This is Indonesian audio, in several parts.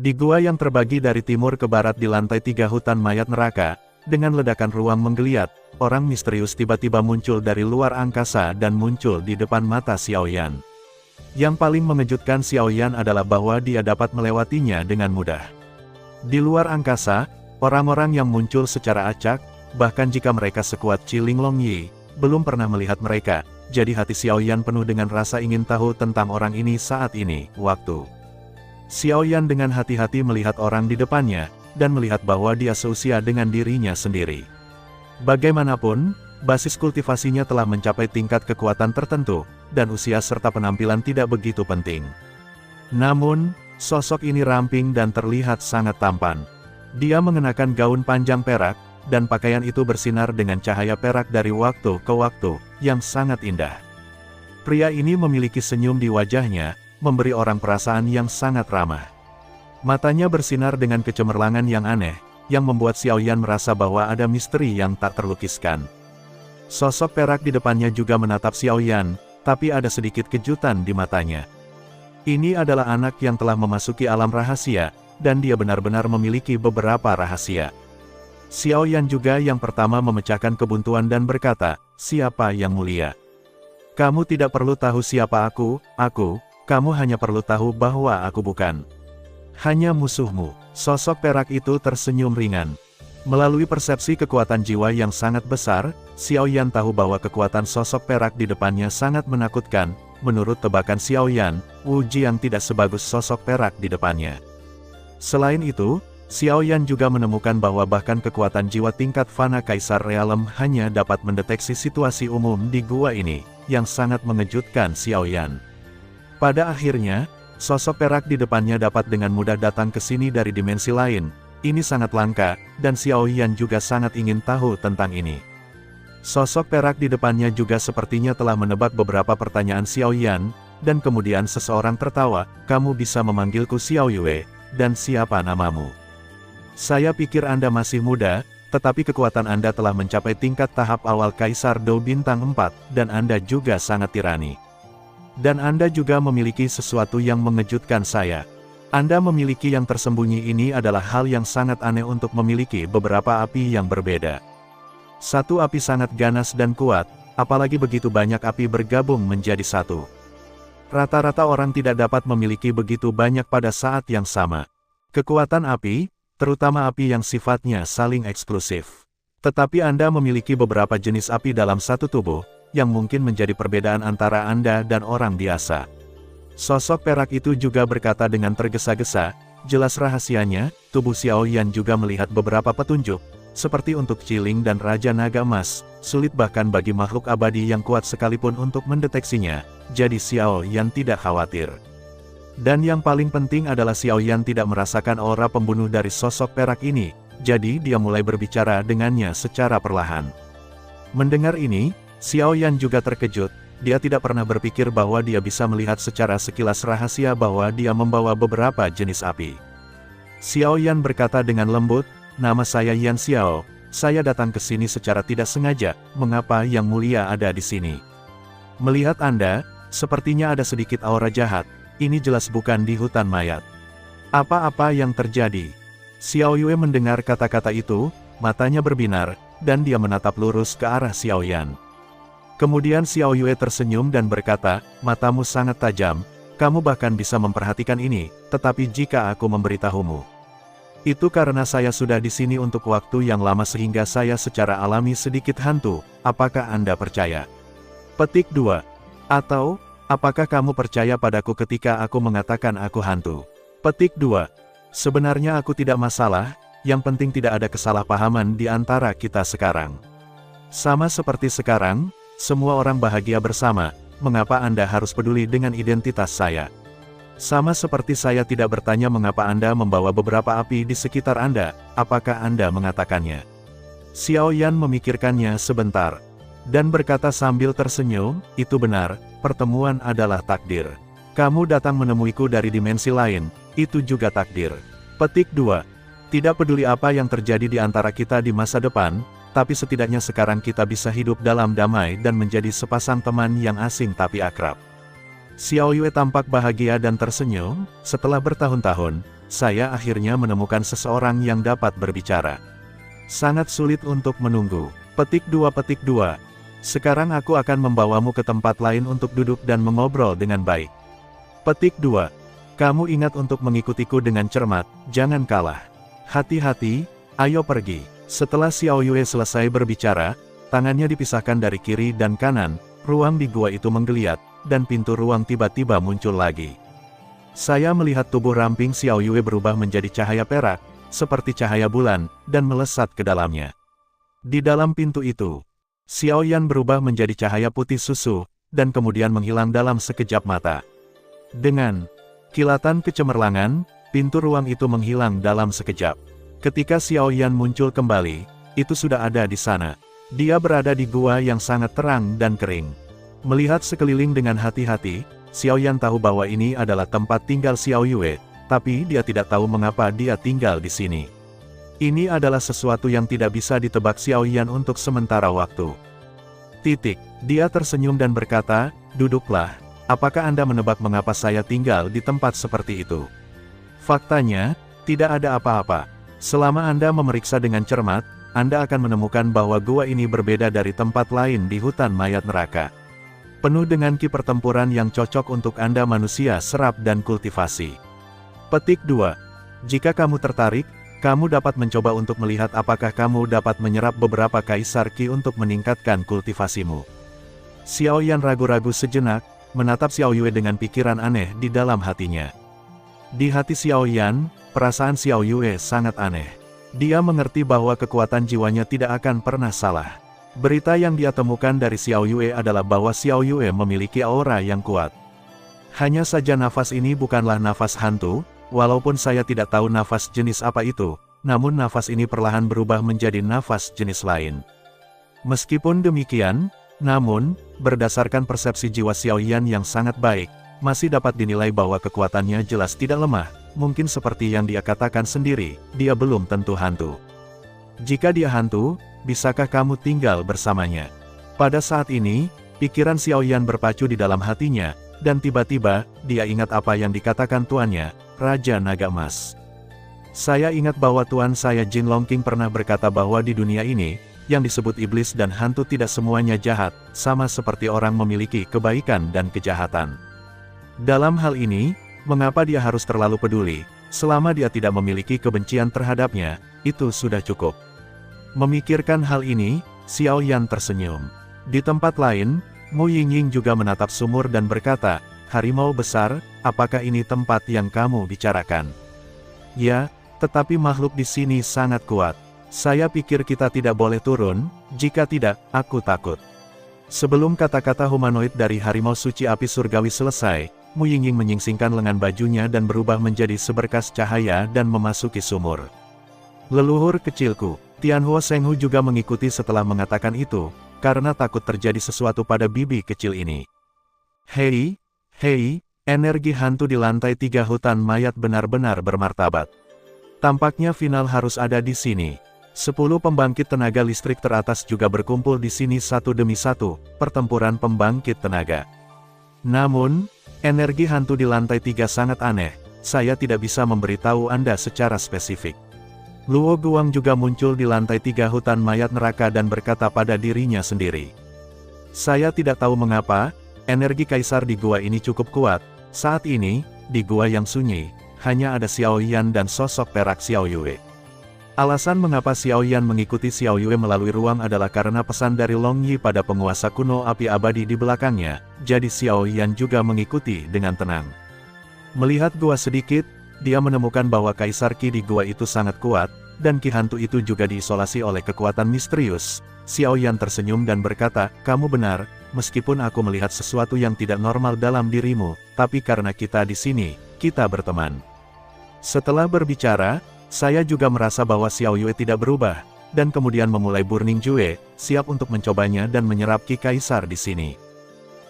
Di gua yang terbagi dari timur ke barat di lantai 3 hutan mayat neraka, dengan ledakan ruang menggeliat, orang misterius tiba-tiba muncul dari luar angkasa dan muncul di depan mata Xiaoyan. Yang paling mengejutkan Xiaoyan adalah bahwa dia dapat melewatinya dengan mudah. Di luar angkasa, orang-orang yang muncul secara acak, bahkan jika mereka sekuat Qi Linglong Yi, belum pernah melihat mereka, jadi hati Xiaoyan penuh dengan rasa ingin tahu tentang orang ini saat ini, waktu. Xiaoyan dengan hati-hati melihat orang di depannya, dan melihat bahwa dia seusia dengan dirinya sendiri. Bagaimanapun, basis kultivasinya telah mencapai tingkat kekuatan tertentu, dan usia serta penampilan tidak begitu penting. Namun, sosok ini ramping dan terlihat sangat tampan. Dia mengenakan gaun panjang perak, dan pakaian itu bersinar dengan cahaya perak dari waktu ke waktu, yang sangat indah. Pria ini memiliki senyum di wajahnya, memberi orang perasaan yang sangat ramah. Matanya bersinar dengan kecemerlangan yang aneh, yang membuat Xiaoyan merasa bahwa ada misteri yang tak terlukiskan. Sosok perak di depannya juga menatap Xiaoyan, tapi ada sedikit kejutan di matanya. Ini adalah anak yang telah memasuki alam rahasia, dan dia benar-benar memiliki beberapa rahasia. Xiaoyan juga yang pertama memecahkan kebuntuan dan berkata, "Siapa yang mulia? Kamu tidak perlu tahu siapa aku, kamu hanya perlu tahu bahwa aku bukan hanya musuhmu." Sosok perak itu tersenyum ringan. Melalui persepsi kekuatan jiwa yang sangat besar, Xiaoyan tahu bahwa kekuatan sosok perak di depannya sangat menakutkan. Menurut tebakan Xiaoyan, Wu Ji yang tidak sebagus sosok perak di depannya. Selain itu, Xiaoyan juga menemukan bahwa bahkan kekuatan jiwa tingkat fana Kaisar Realem hanya dapat mendeteksi situasi umum di gua ini, yang sangat mengejutkan Xiaoyan. Pada akhirnya, sosok perak di depannya dapat dengan mudah datang ke sini dari dimensi lain. Ini sangat langka, dan Xiaoyan juga sangat ingin tahu tentang ini. Sosok perak di depannya juga sepertinya telah menebak beberapa pertanyaan Xiaoyan, dan kemudian seseorang tertawa, "Kamu bisa memanggilku Xiao Yue, dan siapa namamu?" "Saya pikir Anda masih muda, tetapi kekuatan Anda telah mencapai tingkat tahap awal Kaisar Dou Bintang 4, dan Anda juga sangat tirani. Dan Anda juga memiliki sesuatu yang mengejutkan saya. Anda memiliki yang tersembunyi. Ini adalah hal yang sangat aneh untuk memiliki beberapa api yang berbeda. Satu api sangat ganas dan kuat, apalagi begitu banyak api bergabung menjadi satu. Rata-rata orang tidak dapat memiliki begitu banyak pada saat yang sama. Kekuatan api, terutama api yang sifatnya saling eksklusif. Tetapi Anda memiliki beberapa jenis api dalam satu tubuh, yang mungkin menjadi perbedaan antara Anda dan orang biasa." Sosok perak itu juga berkata dengan tergesa-gesa, jelas rahasianya. Tubuh Xiaoyan juga melihat beberapa petunjuk, seperti untuk Ciling dan Raja Naga Emas, sulit bahkan bagi makhluk abadi yang kuat sekalipun untuk mendeteksinya, jadi Xiaoyan tidak khawatir. Dan yang paling penting adalah Xiaoyan tidak merasakan aura pembunuh dari sosok perak ini, jadi dia mulai berbicara dengannya secara perlahan. Mendengar ini, Xiaoyan juga terkejut, dia tidak pernah berpikir bahwa dia bisa melihat secara sekilas rahasia bahwa dia membawa beberapa jenis api. Xiaoyan berkata dengan lembut, "Nama saya Yan Xiao, saya datang ke sini secara tidak sengaja, mengapa Yang Mulia ada di sini? Melihat Anda, sepertinya ada sedikit aura jahat, ini jelas bukan di hutan mayat. Apa-apa yang terjadi?" Xiao Yue mendengar kata-kata itu, matanya berbinar, dan dia menatap lurus ke arah Xiaoyan. Kemudian Xiao Yue tersenyum dan berkata, "Matamu sangat tajam, kamu bahkan bisa memperhatikan ini, tetapi jika aku memberitahumu, itu karena saya sudah di sini untuk waktu yang lama sehingga saya secara alami sedikit hantu, apakah Anda percaya?" Petik 2. Atau, apakah kamu percaya padaku ketika aku mengatakan aku hantu? Petik 2. Sebenarnya aku tidak masalah, yang penting tidak ada kesalahpahaman di antara kita sekarang. Sama seperti sekarang, semua orang bahagia bersama, mengapa Anda harus peduli dengan identitas saya? Sama seperti saya tidak bertanya mengapa Anda membawa beberapa api di sekitar Anda, apakah Anda mengatakannya? Xiaoyan memikirkannya sebentar, dan berkata sambil tersenyum, "Itu benar, pertemuan adalah takdir. Kamu datang menemuiku dari dimensi lain, itu juga takdir." Petik 2. Tidak peduli apa yang terjadi di antara kita di masa depan, tapi setidaknya sekarang kita bisa hidup dalam damai dan menjadi sepasang teman yang asing tapi akrab. Xiao Yue tampak bahagia dan tersenyum, setelah bertahun-tahun, saya akhirnya menemukan seseorang yang dapat berbicara. Sangat sulit untuk menunggu. Petik 2. Sekarang aku akan membawamu ke tempat lain untuk duduk dan mengobrol dengan baik. Petik 2. Kamu ingat untuk mengikutiku dengan cermat, jangan kalah. Hati-hati, ayo pergi. Setelah Xiao Yue selesai berbicara, tangannya dipisahkan dari kiri dan kanan, ruang di gua itu menggeliat, dan pintu ruang tiba-tiba muncul lagi. Saya melihat tubuh ramping Xiao Yue berubah menjadi cahaya perak, seperti cahaya bulan, dan melesat ke dalamnya. Di dalam pintu itu, Xiao Yan berubah menjadi cahaya putih susu, dan kemudian menghilang dalam sekejap mata. Dengan kilatan kecemerlangan, pintu ruang itu menghilang dalam sekejap. Ketika Xiao Yan muncul kembali, itu sudah ada di sana. Dia berada di gua yang sangat terang dan kering. Melihat sekeliling dengan hati-hati, Xiao Yan tahu bahwa ini adalah tempat tinggal Xiao Yue, tapi dia tidak tahu mengapa dia tinggal di sini. Ini adalah sesuatu yang tidak bisa ditebak Xiao Yan untuk sementara waktu. Dia tersenyum dan berkata, "Duduklah. Apakah Anda menebak mengapa saya tinggal di tempat seperti itu?" Faktanya, tidak ada apa-apa. Selama Anda memeriksa dengan cermat, Anda akan menemukan bahwa gua ini berbeda dari tempat lain di hutan mayat neraka. Penuh dengan ki pertempuran yang cocok untuk Anda manusia serap dan kultivasi. Petik 2. Jika kamu tertarik, kamu dapat mencoba untuk melihat apakah kamu dapat menyerap beberapa kaisar ki untuk meningkatkan kultivasimu. Xiao Yan ragu-ragu sejenak, menatap Xiao Yue dengan pikiran aneh di dalam hatinya. Di hati Xiao Yan, perasaan Xiao Yue sangat aneh. Dia mengerti bahwa kekuatan jiwanya tidak akan pernah salah. Berita yang dia temukan dari Xiao Yue adalah bahwa Xiao Yue memiliki aura yang kuat. Hanya saja nafas ini bukanlah nafas hantu, walaupun saya tidak tahu nafas jenis apa itu, namun nafas ini perlahan berubah menjadi nafas jenis lain. Meskipun demikian, namun, berdasarkan persepsi jiwa Xiao Yan yang sangat baik, masih dapat dinilai bahwa kekuatannya jelas tidak lemah. Mungkin seperti yang dia katakan sendiri, dia belum tentu hantu. Jika dia hantu, bisakah kamu tinggal bersamanya? Pada saat ini, pikiran Xiao Yan berpacu di dalam hatinya, dan tiba-tiba, dia ingat apa yang dikatakan tuannya, Raja Naga Emas. Saya ingat bahwa tuan saya Jin Longqing pernah berkata bahwa di dunia ini, yang disebut iblis dan hantu tidak semuanya jahat, sama seperti orang memiliki kebaikan dan kejahatan. Dalam hal ini, mengapa dia harus terlalu peduli? Selama dia tidak memiliki kebencian terhadapnya, itu sudah cukup. Memikirkan hal ini, Xiao Yan tersenyum. Di tempat lain, Mu Yingying juga menatap sumur dan berkata, "Harimau besar, apakah ini tempat yang kamu bicarakan?" "Ya, tetapi makhluk di sini sangat kuat. Saya pikir kita tidak boleh turun, jika tidak, aku takut." Sebelum kata-kata humanoid dari harimau suci api surgawi selesai, Mu Yingying menyingsingkan lengan bajunya dan berubah menjadi seberkas cahaya dan memasuki sumur. "Leluhur kecilku." Tianhuo Shenghu juga mengikuti setelah mengatakan itu, karena takut terjadi sesuatu pada bibi kecil ini. Hei, energi hantu di lantai 3 hutan mayat benar-benar bermartabat. Tampaknya final harus ada di sini. 10 pembangkit tenaga listrik teratas juga berkumpul di sini satu demi satu, pertempuran pembangkit tenaga. Namun, energi hantu di lantai 3 sangat aneh, saya tidak bisa memberitahu Anda secara spesifik. Luo Guang juga muncul di lantai 3 hutan mayat neraka dan berkata pada dirinya sendiri. Saya tidak tahu mengapa, energi kaisar di gua ini cukup kuat. Saat ini, di gua yang sunyi, hanya ada Xiao Yan dan sosok perak Xiao Yue. Alasan mengapa Xiao Yan mengikuti Xiao Yue melalui ruang adalah karena pesan dari Long Yi pada penguasa kuno api abadi di belakangnya, jadi Xiao Yan juga mengikuti dengan tenang. Melihat gua sedikit, dia menemukan bahwa kaisar Qi di gua itu sangat kuat, dan Qi hantu itu juga diisolasi oleh kekuatan misterius. Xiao Yan tersenyum dan berkata, "Kamu benar, meskipun aku melihat sesuatu yang tidak normal dalam dirimu, tapi karena kita di sini, kita berteman." Setelah berbicara, saya juga merasa bahwa Xiao Yue tidak berubah, dan kemudian memulai Burning Jue, siap untuk mencobanya dan menyerap Qi kaisar di sini.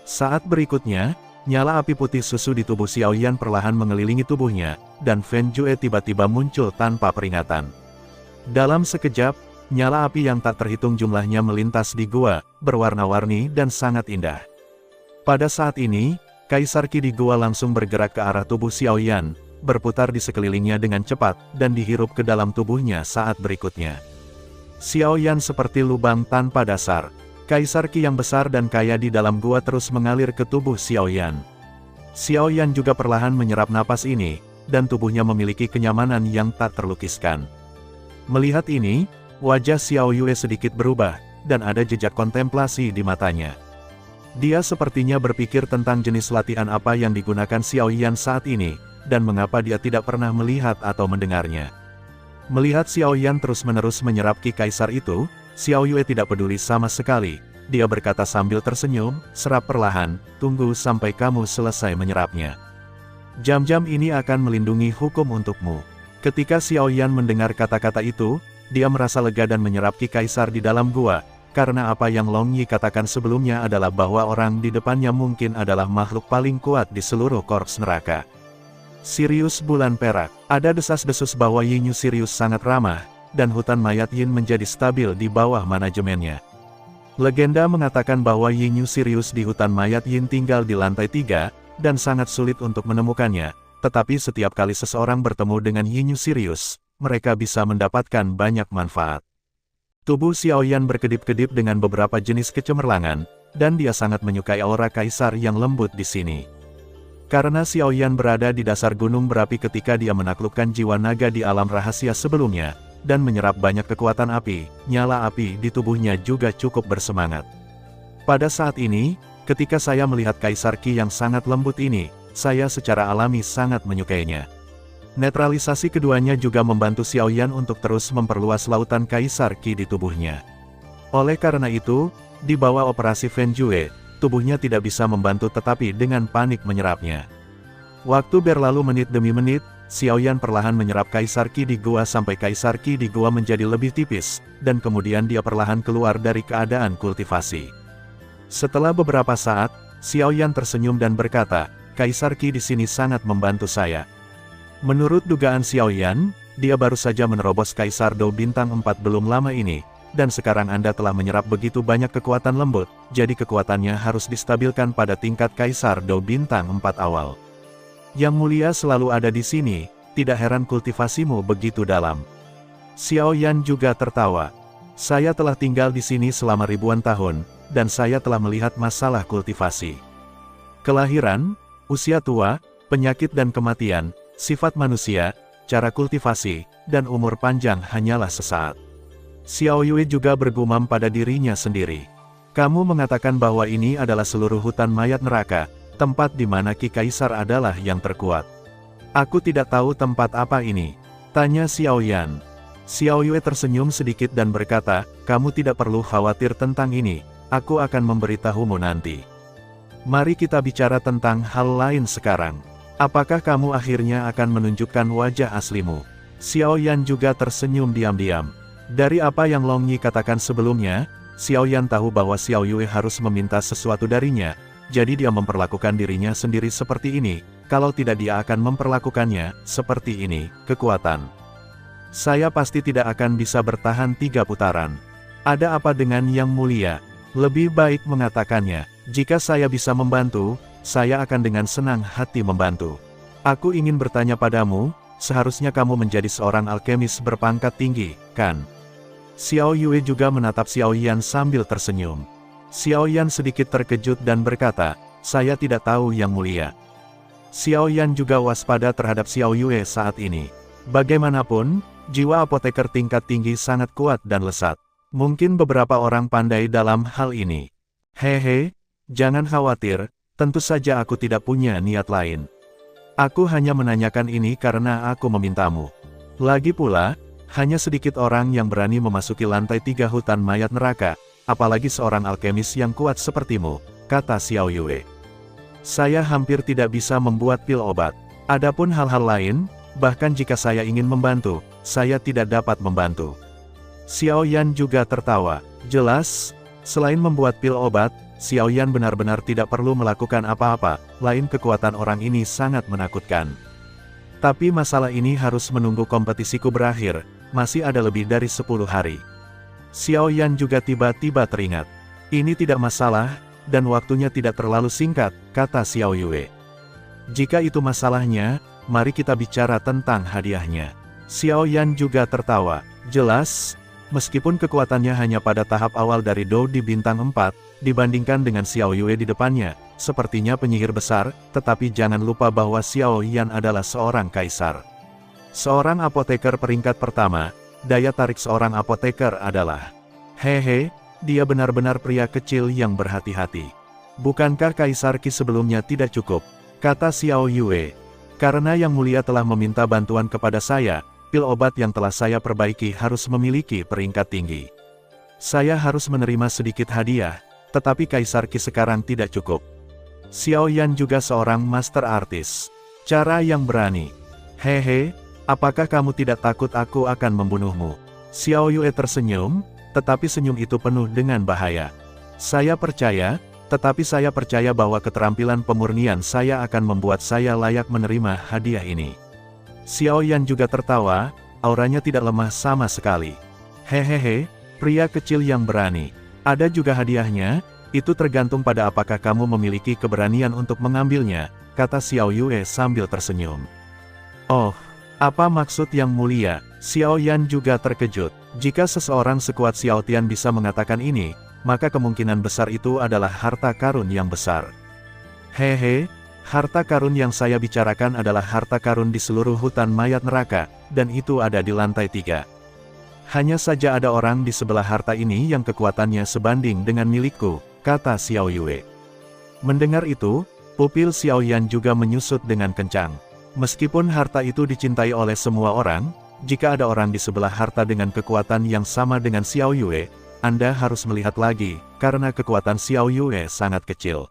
Saat berikutnya, nyala api putih susu di tubuh Xiao Yan perlahan mengelilingi tubuhnya, dan Fen Jue tiba-tiba muncul tanpa peringatan. Dalam sekejap, nyala api yang tak terhitung jumlahnya melintas di gua, berwarna-warni dan sangat indah. Pada saat ini, Kaisar Qi di gua langsung bergerak ke arah tubuh Xiao Yan, berputar di sekelilingnya dengan cepat, dan dihirup ke dalam tubuhnya saat berikutnya. Xiao Yan seperti lubang tanpa dasar. Kaisar Qi yang besar dan kaya di dalam gua terus mengalir ke tubuh Xiao Yan. Xiao Yan juga perlahan menyerap napas ini, dan tubuhnya memiliki kenyamanan yang tak terlukiskan. Melihat ini, wajah Xiao Yue sedikit berubah, dan ada jejak kontemplasi di matanya. Dia sepertinya berpikir tentang jenis latihan apa yang digunakan Xiao Yan saat ini, dan mengapa dia tidak pernah melihat atau mendengarnya. Melihat Xiao Yan terus-menerus menyerap Qi Kaisar itu, Xiao Yue tidak peduli sama sekali. Dia berkata sambil tersenyum, "Serap perlahan, tunggu sampai kamu selesai menyerapnya. Jam-jam ini akan melindungi hukum untukmu." Ketika Xiao Yan mendengar kata-kata itu, dia merasa lega dan menyerap Qi Kaisar di dalam gua, karena apa yang Long Yi katakan sebelumnya adalah bahwa orang di depannya mungkin adalah makhluk paling kuat di seluruh korps neraka. Sirius Bulan Perak. Ada desas-desus bahwa Yinyu Sirius sangat ramah, dan hutan mayat Yin menjadi stabil di bawah manajemennya. Legenda mengatakan bahwa Yinyu Sirius di hutan mayat Yin tinggal di lantai 3, dan sangat sulit untuk menemukannya, tetapi setiap kali seseorang bertemu dengan Yinyu Sirius, mereka bisa mendapatkan banyak manfaat. Tubuh Xiao Yan berkedip-kedip dengan beberapa jenis kecemerlangan, dan dia sangat menyukai aura kaisar yang lembut di sini. Karena Xiao Yan berada di dasar gunung berapi ketika dia menaklukkan jiwa naga di alam rahasia sebelumnya, dan menyerap banyak kekuatan api, nyala api di tubuhnya juga cukup bersemangat. Pada saat ini, ketika saya melihat Kaisar Qi yang sangat lembut ini, saya secara alami sangat menyukainya. Netralisasi keduanya juga membantu Xiao Yan untuk terus memperluas lautan Kaisar Qi di tubuhnya. Oleh karena itu, di bawah operasi Fen Jue, tubuhnya tidak bisa membantu tetapi dengan panik menyerapnya. Waktu berlalu menit demi menit, Xiao Yan perlahan menyerap Kaisar Qi di gua sampai Kaisar Qi di gua menjadi lebih tipis, dan kemudian dia perlahan keluar dari keadaan kultivasi. Setelah beberapa saat, Xiao Yan tersenyum dan berkata, "Kaisar Qi di sini sangat membantu saya." Menurut dugaan Xiao Yan, dia baru saja menerobos Kaisar Dou Bintang 4 belum lama ini, dan sekarang Anda telah menyerap begitu banyak kekuatan lembut, jadi kekuatannya harus distabilkan pada tingkat Kaisar Dou Bintang 4 awal. Yang mulia selalu ada di sini, tidak heran kultivasimu begitu dalam. Xiao Yan juga tertawa. Saya telah tinggal di sini selama ribuan tahun, dan saya telah melihat masalah kultivasi. Kelahiran, usia tua, penyakit dan kematian, sifat manusia, cara kultivasi, dan umur panjang hanyalah sesaat. Xiao Yue juga bergumam pada dirinya sendiri. Kamu mengatakan bahwa ini adalah seluruh hutan mayat neraka, tempat di mana Qi Kaisar adalah yang terkuat. Aku tidak tahu tempat apa ini, tanya Xiao Yan. Xiao Yue tersenyum sedikit dan berkata, kamu tidak perlu khawatir tentang ini, aku akan memberitahumu nanti. Mari kita bicara tentang hal lain sekarang. Apakah kamu akhirnya akan menunjukkan wajah aslimu? Xiao Yan juga tersenyum diam-diam. Dari apa yang Long Yi katakan sebelumnya, Xiao Yan tahu bahwa Xiao Yue harus meminta sesuatu darinya, jadi dia memperlakukan dirinya sendiri seperti ini, kalau tidak dia akan memperlakukannya seperti ini, kekuatan. Saya pasti tidak akan bisa bertahan 3 putaran. Ada apa dengan Yang Mulia? Lebih baik mengatakannya, jika saya bisa membantu, saya akan dengan senang hati membantu. Aku ingin bertanya padamu, seharusnya kamu menjadi seorang alkemis berpangkat tinggi, kan? Xiao Yue juga menatap Xiao Yan sambil tersenyum. Xiao Yan sedikit terkejut dan berkata, saya tidak tahu Yang Mulia. Xiao Yan juga waspada terhadap Xiao Yue saat ini. Bagaimanapun, jiwa apoteker tingkat tinggi sangat kuat dan lesat. Mungkin beberapa orang pandai dalam hal ini. Hehe, jangan khawatir, tentu saja aku tidak punya niat lain. Aku hanya menanyakan ini karena aku memintamu. Lagi pula, hanya sedikit orang yang berani memasuki lantai 3 hutan mayat neraka, apalagi seorang alkemis yang kuat sepertimu, kata Xiao Yue. Saya hampir tidak bisa membuat pil obat. Adapun hal-hal lain, bahkan jika saya ingin membantu, saya tidak dapat membantu. Xiao Yan juga tertawa. Jelas, selain membuat pil obat, Xiao Yan benar-benar tidak perlu melakukan apa-apa, lain kekuatan orang ini sangat menakutkan. Tapi masalah ini harus menunggu kompetisiku berakhir, masih ada lebih dari 10 hari. Xiao Yan juga tiba-tiba teringat. Ini tidak masalah, dan waktunya tidak terlalu singkat, kata Xiao Yue. Jika itu masalahnya, mari kita bicara tentang hadiahnya. Xiao Yan juga tertawa. Jelas, meskipun kekuatannya hanya pada tahap awal dari Dou di bintang 4, dibandingkan dengan Xiao Yue di depannya, sepertinya penyihir besar, tetapi jangan lupa bahwa Xiao Yan adalah seorang kaisar. Seorang apoteker peringkat pertama, daya tarik seorang apoteker adalah, hehe, dia benar-benar pria kecil yang berhati-hati. Bukankah Kaisar Qi sebelumnya tidak cukup? Kata Xiao Yue. Karena Yang Mulia telah meminta bantuan kepada saya, pil obat yang telah saya perbaiki harus memiliki peringkat tinggi. Saya harus menerima sedikit hadiah, tetapi Kaisar Qi sekarang tidak cukup. Xiao Yan juga seorang master artis. Cara yang berani. Hehe, apakah kamu tidak takut aku akan membunuhmu? Xiao Yue tersenyum, tetapi senyum itu penuh dengan bahaya. Saya percaya, tetapi saya percaya bahwa keterampilan pemurnian saya akan membuat saya layak menerima hadiah ini. Xiao Yan juga tertawa, auranya tidak lemah sama sekali. Hehehe, pria kecil yang berani. Ada juga hadiahnya, itu tergantung pada apakah kamu memiliki keberanian untuk mengambilnya, kata Xiao Yue sambil tersenyum. Oh, apa maksud Yang Mulia? Xiao Yan juga terkejut. Jika seseorang sekuat Xiao Tian bisa mengatakan ini, maka kemungkinan besar itu adalah harta karun yang besar. Hehe, harta karun yang saya bicarakan adalah harta karun di seluruh hutan mayat neraka, dan itu ada di lantai 3. Hanya saja ada orang di sebelah harta ini yang kekuatannya sebanding dengan milikku, kata Xiao Yue. Mendengar itu, pupil Xiao Yan juga menyusut dengan kencang. Meskipun harta itu dicintai oleh semua orang, jika ada orang di sebelah harta dengan kekuatan yang sama dengan Xiao Yue, Anda harus melihat lagi, karena kekuatan Xiao Yue sangat kecil.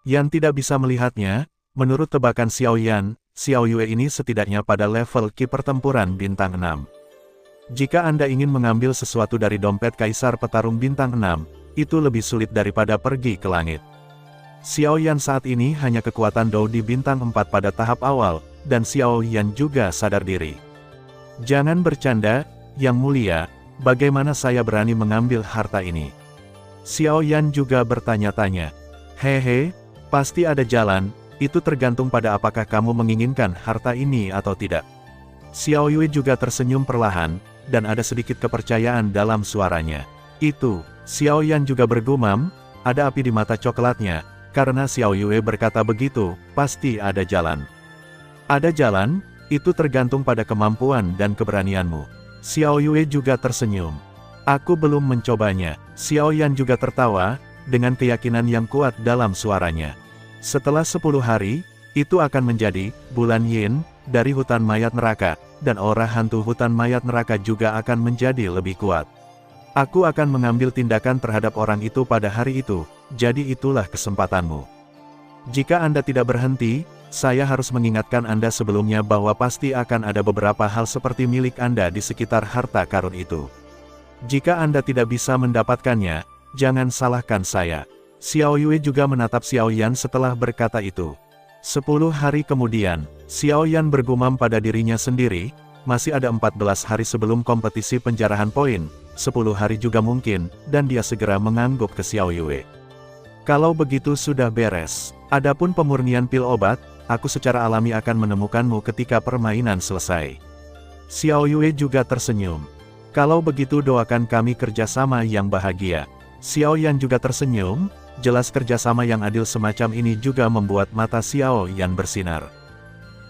Yang tidak bisa melihatnya, menurut tebakan Xiao Yan, Xiao Yue ini setidaknya pada level Qi pertempuran bintang 6. Jika Anda ingin mengambil sesuatu dari dompet Kaisar Petarung bintang 6, itu lebih sulit daripada pergi ke langit. Xiao Yan saat ini hanya kekuatan Dou di bintang 4 pada tahap awal, dan Xiao Yan juga sadar diri. Jangan bercanda, Yang Mulia. Bagaimana saya berani mengambil harta ini? Xiao Yan juga bertanya-tanya. Hehe, pasti ada jalan, itu tergantung pada apakah kamu menginginkan harta ini atau tidak. Xiao Yue juga tersenyum perlahan, dan ada sedikit kepercayaan dalam suaranya. Itu, Xiao Yan juga bergumam, ada api di mata coklatnya, karena Xiao Yue berkata begitu, pasti ada jalan. Ada jalan, itu tergantung pada kemampuan dan keberanianmu. Xiao Yue juga tersenyum. Aku belum mencobanya. Xiao Yan juga tertawa, dengan keyakinan yang kuat dalam suaranya. Setelah 10 hari, itu akan menjadi bulan Yin dari hutan mayat neraka, dan aura hantu hutan mayat neraka juga akan menjadi lebih kuat. Aku akan mengambil tindakan terhadap orang itu pada hari itu, jadi itulah kesempatanmu. Jika Anda tidak berhenti, saya harus mengingatkan Anda sebelumnya bahwa pasti akan ada beberapa hal seperti milik Anda di sekitar harta karun itu. Jika Anda tidak bisa mendapatkannya, jangan salahkan saya. Xiao Yue juga menatap Xiao Yan setelah berkata itu. 10 hari kemudian, Xiao Yan bergumam pada dirinya sendiri, masih ada 14 hari sebelum kompetisi penjarahan poin, 10 hari juga mungkin, dan dia segera mengangguk ke Xiao Yue. Kalau begitu sudah beres. Adapun pemurnian pil obat, aku secara alami akan menemukanmu ketika permainan selesai. Xiao Yue juga tersenyum. Kalau begitu doakan kami kerjasama yang bahagia. Xiao Yan juga tersenyum, jelas kerjasama yang adil semacam ini juga membuat mata Xiao Yan bersinar.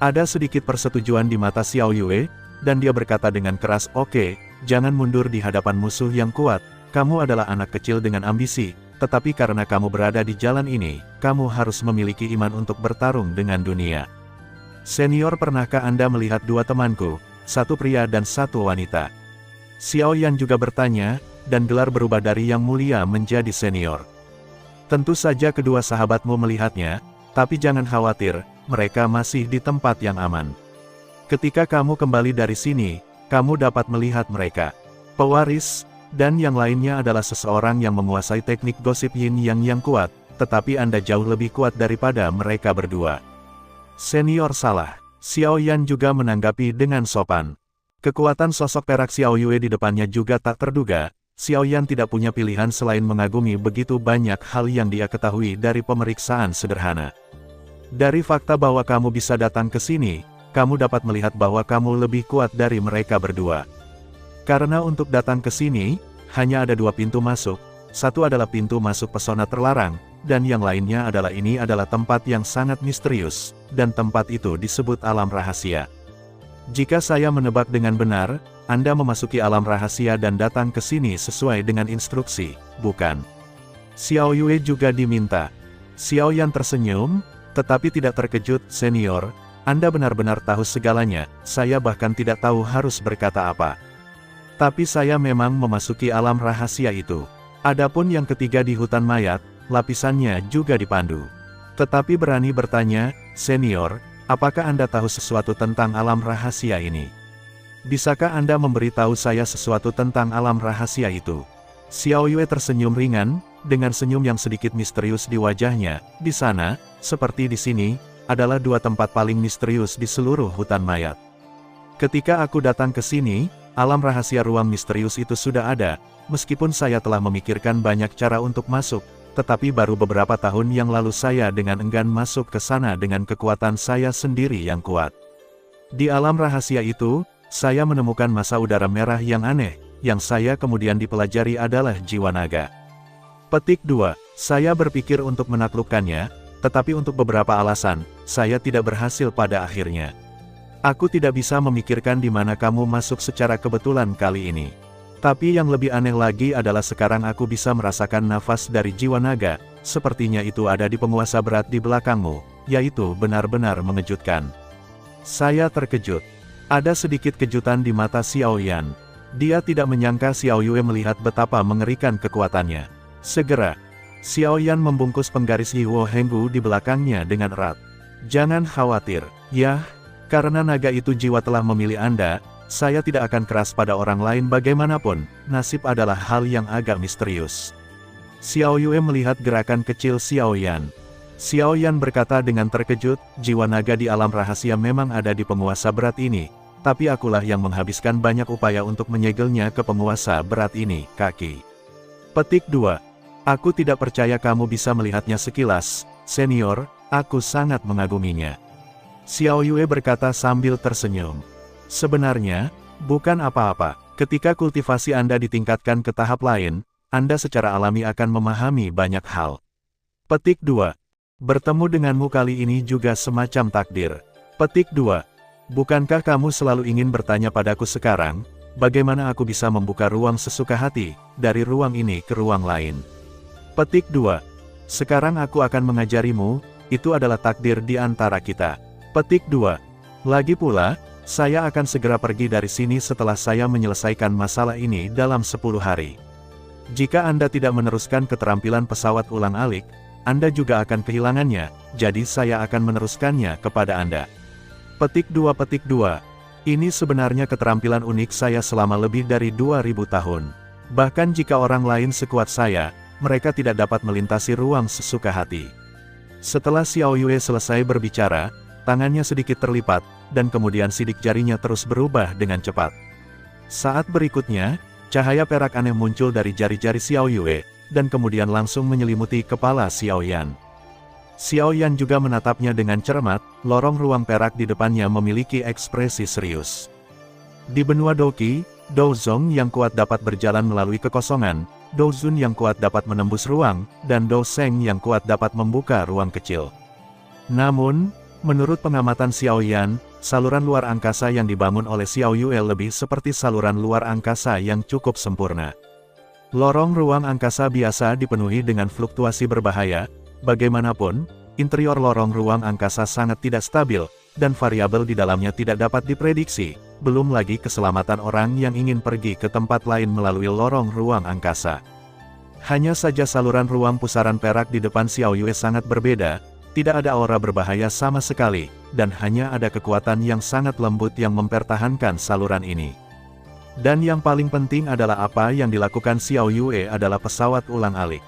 Ada sedikit persetujuan di mata Xiao Yue, dan dia berkata dengan keras, oke, jangan mundur di hadapan musuh yang kuat, kamu adalah anak kecil dengan ambisi. Tetapi karena kamu berada di jalan ini, kamu harus memiliki iman untuk bertarung dengan dunia. Senior, pernahkah Anda melihat dua temanku, satu pria dan satu wanita? Xiao Yan juga bertanya, dan gelar berubah dari Yang Mulia menjadi Senior. Tentu saja kedua sahabatmu melihatnya, tapi jangan khawatir, mereka masih di tempat yang aman. Ketika kamu kembali dari sini, kamu dapat melihat mereka. Pewaris, dan yang lainnya adalah seseorang yang menguasai teknik gosip yin yang kuat, tetapi Anda jauh lebih kuat daripada mereka berdua. Senior salah. Xiao Yan juga menanggapi dengan sopan. Kekuatan sosok perak Xiao Yue di depannya juga tak terduga. Xiao Yan tidak punya pilihan selain mengagumi begitu banyak hal yang dia ketahui dari pemeriksaan sederhana. Dari fakta bahwa kamu bisa datang ke sini, kamu dapat melihat bahwa kamu lebih kuat dari mereka berdua. Karena untuk datang ke sini, hanya ada 2 pintu masuk, satu adalah pintu masuk pesona terlarang, dan yang lainnya adalah ini adalah tempat yang sangat misterius, dan tempat itu disebut alam rahasia. Jika saya menebak dengan benar, Anda memasuki alam rahasia dan datang ke sini sesuai dengan instruksi, bukan? Xiao Yue juga diminta. Xiao Yan tersenyum, tetapi tidak terkejut. Senior, Anda benar-benar tahu segalanya, saya bahkan tidak tahu harus berkata apa. Tapi saya memang memasuki alam rahasia itu. Adapun yang ketiga di hutan mayat, lapisannya juga dipandu. Tetapi berani bertanya, Senior, apakah Anda tahu sesuatu tentang alam rahasia ini? Bisakah Anda memberitahu saya sesuatu tentang alam rahasia itu? Xiao Yue tersenyum ringan, dengan senyum yang sedikit misterius di wajahnya. Di sana, seperti di sini, adalah 2 tempat paling misterius di seluruh hutan mayat. Ketika aku datang ke sini, alam rahasia ruang misterius itu sudah ada, meskipun saya telah memikirkan banyak cara untuk masuk, tetapi baru beberapa tahun yang lalu saya dengan enggan masuk ke sana dengan kekuatan saya sendiri yang kuat. Di alam rahasia itu, saya menemukan masa udara merah yang aneh, yang saya kemudian dipelajari adalah jiwa naga. Petik 2. Saya berpikir untuk menaklukkannya, tetapi untuk beberapa alasan, saya tidak berhasil pada akhirnya. Aku tidak bisa memikirkan di mana kamu masuk secara kebetulan kali ini. Tapi yang lebih aneh lagi adalah sekarang aku bisa merasakan nafas dari jiwa naga, sepertinya itu ada di penguasa berat di belakangmu, yaitu benar-benar mengejutkan. Saya terkejut. Ada sedikit kejutan di mata Xiao Yan. Dia tidak menyangka Xiao Yue melihat betapa mengerikan kekuatannya. Segera, Xiao Yan membungkus penggaris Yiwo Henggu di belakangnya dengan erat. Jangan khawatir, ya, karena naga itu jiwa telah memilih Anda, saya tidak akan keras pada orang lain bagaimanapun, nasib adalah hal yang agak misterius. Xiao Yue melihat gerakan kecil Xiao Yan. Xiao Yan berkata dengan terkejut, jiwa naga di alam rahasia memang ada di penguasa berat ini, tapi akulah yang menghabiskan banyak upaya untuk menyegelnya ke penguasa berat ini, kaki. Petik 2. Aku tidak percaya kamu bisa melihatnya sekilas, senior, aku sangat mengaguminya. Xiao Yue berkata sambil tersenyum. Sebenarnya, bukan apa-apa, ketika kultivasi Anda ditingkatkan ke tahap lain, Anda secara alami akan memahami banyak hal. Petik 2. Bertemu denganmu kali ini juga semacam takdir. Petik 2. Bukankah kamu selalu ingin bertanya padaku sekarang, bagaimana aku bisa membuka ruang sesuka hati, dari ruang ini ke ruang lain? Petik 2. Sekarang aku akan mengajarimu, itu adalah takdir di antara kita. Petik 2. Lagi pula, saya akan segera pergi dari sini setelah saya menyelesaikan masalah ini dalam 10 hari. Jika Anda tidak meneruskan keterampilan pesawat ulang-alik, Anda juga akan kehilangannya, jadi saya akan meneruskannya kepada Anda. Petik 2. Ini sebenarnya keterampilan unik saya selama lebih dari 2000 tahun. Bahkan jika orang lain sekuat saya, mereka tidak dapat melintasi ruang sesuka hati. Setelah Xiao Yue selesai berbicara, tangannya sedikit terlipat, dan kemudian sidik jarinya terus berubah dengan cepat. Saat berikutnya, cahaya perak aneh muncul dari jari-jari Xiao Yue, dan kemudian langsung menyelimuti kepala Xiao Yan. Xiao Yan juga menatapnya dengan cermat, lorong ruang perak di depannya memiliki ekspresi serius. Di benua Doqi, Douzong yang kuat dapat berjalan melalui kekosongan, Douzun yang kuat dapat menembus ruang, dan Douzeng yang kuat dapat membuka ruang kecil. Namun, menurut pengamatan Xiao Yan, saluran luar angkasa yang dibangun oleh Xiao Yue lebih seperti saluran luar angkasa yang cukup sempurna. Lorong ruang angkasa biasa dipenuhi dengan fluktuasi berbahaya, bagaimanapun, interior lorong ruang angkasa sangat tidak stabil, dan variabel di dalamnya tidak dapat diprediksi, belum lagi keselamatan orang yang ingin pergi ke tempat lain melalui lorong ruang angkasa. Hanya saja saluran ruang pusaran perak di depan Xiao Yue sangat berbeda, tidak ada aura berbahaya sama sekali, dan hanya ada kekuatan yang sangat lembut yang mempertahankan saluran ini. Dan yang paling penting adalah apa yang dilakukan Xiao Yue adalah pesawat ulang-alik.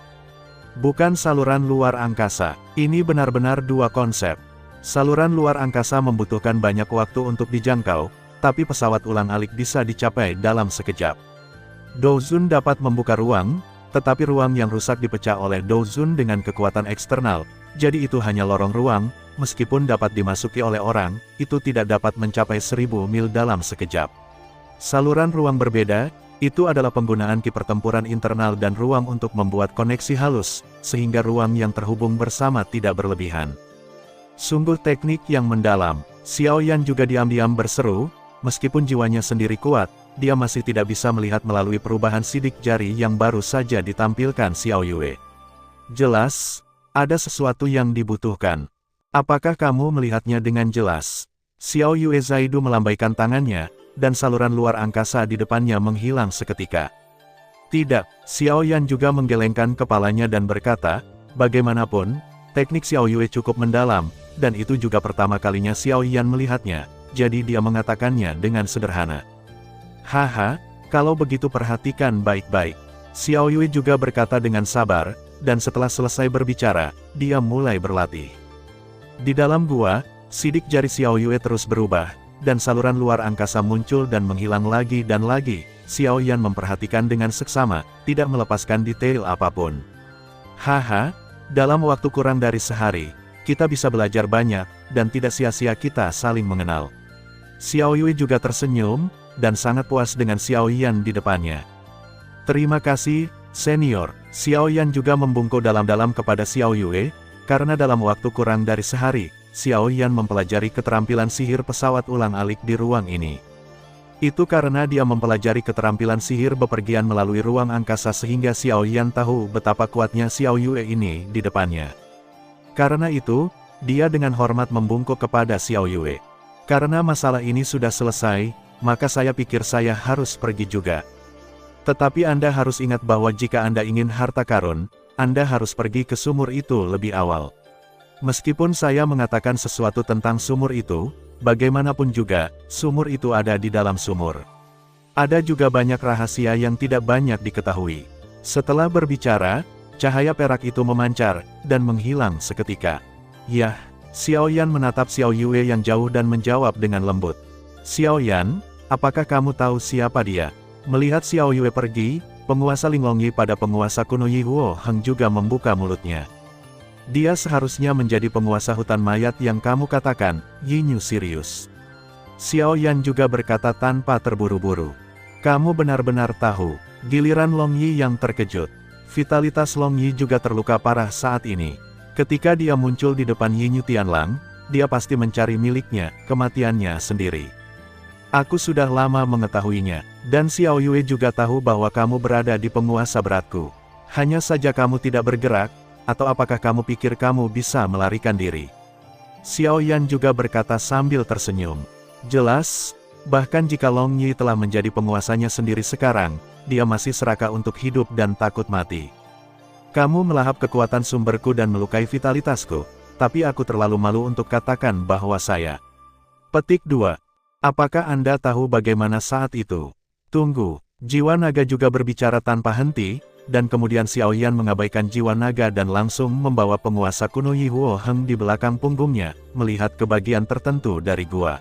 Bukan saluran luar angkasa. Ini benar-benar dua konsep. Saluran luar angkasa membutuhkan banyak waktu untuk dijangkau, tapi pesawat ulang-alik bisa dicapai dalam sekejap. Douzun dapat membuka ruang, tetapi ruang yang rusak dipecah oleh Douzun dengan kekuatan eksternal, jadi itu hanya lorong ruang, meskipun dapat dimasuki oleh orang, itu tidak dapat mencapai 1000 mil dalam sekejap. Saluran ruang berbeda, itu adalah penggunaan ki pertempuran internal dan ruang untuk membuat koneksi halus, sehingga ruang yang terhubung bersama tidak berlebihan. Sungguh teknik yang mendalam. Xiao Yan juga diam-diam berseru, meskipun jiwanya sendiri kuat, dia masih tidak bisa melihat melalui perubahan sidik jari yang baru saja ditampilkan Xiao Yue. Jelas, ada sesuatu yang dibutuhkan. Apakah kamu melihatnya dengan jelas? Xiao Yue Zaidu melambaikan tangannya, dan saluran luar angkasa di depannya menghilang seketika. Tidak, Xiao Yan juga menggelengkan kepalanya dan berkata, bagaimanapun, teknik Xiao Yue cukup mendalam, dan itu juga pertama kalinya Xiao Yan melihatnya, jadi dia mengatakannya dengan sederhana. Haha, kalau begitu perhatikan baik-baik. Xiao Yue juga berkata dengan sabar, dan setelah selesai berbicara, dia mulai berlatih. Di dalam gua, sidik jari Xiao Yue terus berubah, dan saluran luar angkasa muncul dan menghilang lagi dan lagi. Xiao Yan memperhatikan dengan seksama, tidak melepaskan detail apapun. Haha, dalam waktu kurang dari sehari, kita bisa belajar banyak, dan tidak sia-sia kita saling mengenal. Xiao Yue juga tersenyum, dan sangat puas dengan Xiao Yan di depannya. Terima kasih, senior. Xiao Yan juga membungkuk dalam-dalam kepada Xiao Yue, karena dalam waktu kurang dari sehari, Xiao Yan mempelajari keterampilan sihir pesawat ulang-alik di ruang ini. Itu karena dia mempelajari keterampilan sihir bepergian melalui ruang angkasa sehingga Xiao Yan tahu betapa kuatnya Xiao Yue ini di depannya. Karena itu, dia dengan hormat membungkuk kepada Xiao Yue. Karena masalah ini sudah selesai, maka saya pikir saya harus pergi juga. Tetapi Anda harus ingat bahwa jika Anda ingin harta karun, Anda harus pergi ke sumur itu lebih awal. Meskipun saya mengatakan sesuatu tentang sumur itu, bagaimanapun juga, sumur itu ada di dalam sumur. Ada juga banyak rahasia yang tidak banyak diketahui. Setelah berbicara, cahaya perak itu memancar, dan menghilang seketika. Yah, Xiao Yan menatap Xiao Yue yang jauh dan menjawab dengan lembut. Xiao Yan, apakah kamu tahu siapa dia? Melihat Xiao Yue pergi, penguasa Linglongyi pada penguasa kuno Yi Huo Heng juga membuka mulutnya. Dia seharusnya menjadi penguasa hutan mayat yang kamu katakan, Yinyu Sirius. Xiao Yan juga berkata tanpa terburu-buru. Kamu benar-benar tahu. Giliran Long Yi yang terkejut. Vitalitas Long Yi juga terluka parah saat ini. Ketika dia muncul di depan Yinyu Tianlang, dia pasti mencari miliknya, kematiannya sendiri. Aku sudah lama mengetahuinya, dan Xiao Yue juga tahu bahwa kamu berada di penguasa beratku. Hanya saja kamu tidak bergerak, atau apakah kamu pikir kamu bisa melarikan diri? Xiao Yan juga berkata sambil tersenyum. Jelas, bahkan jika Long Yi telah menjadi penguasanya sendiri sekarang, dia masih serakah untuk hidup dan takut mati. Kamu melahap kekuatan sumberku dan melukai vitalitasku, tapi aku terlalu malu untuk katakan bahwa saya. Petik 2. Apakah Anda tahu bagaimana saat itu? Tunggu, jiwa naga juga berbicara tanpa henti, dan kemudian Xiao Yan mengabaikan jiwa naga dan langsung membawa penguasa kuno Yi Huo Heng di belakang punggungnya, melihat ke bagian tertentu dari gua.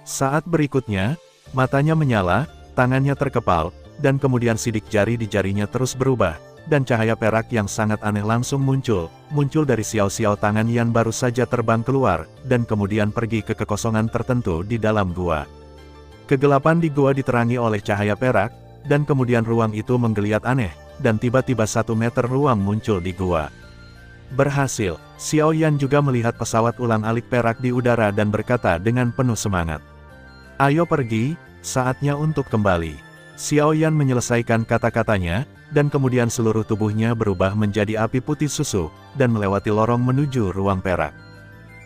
Saat berikutnya, matanya menyala, tangannya terkepal, dan kemudian sidik jari di jarinya terus berubah, dan cahaya perak yang sangat aneh langsung muncul dari siau-siau tangan yang baru saja terbang keluar, dan kemudian pergi ke kekosongan tertentu di dalam gua. Kegelapan di gua diterangi oleh cahaya perak, dan kemudian ruang itu menggeliat aneh, dan tiba-tiba 1 meter ruang muncul di gua. Berhasil, Xiao Yan juga melihat pesawat ulang-alik perak di udara dan berkata dengan penuh semangat. Ayo pergi, saatnya untuk kembali. Xiao Yan menyelesaikan kata-katanya, dan kemudian seluruh tubuhnya berubah menjadi api putih susu, dan melewati lorong menuju ruang perak.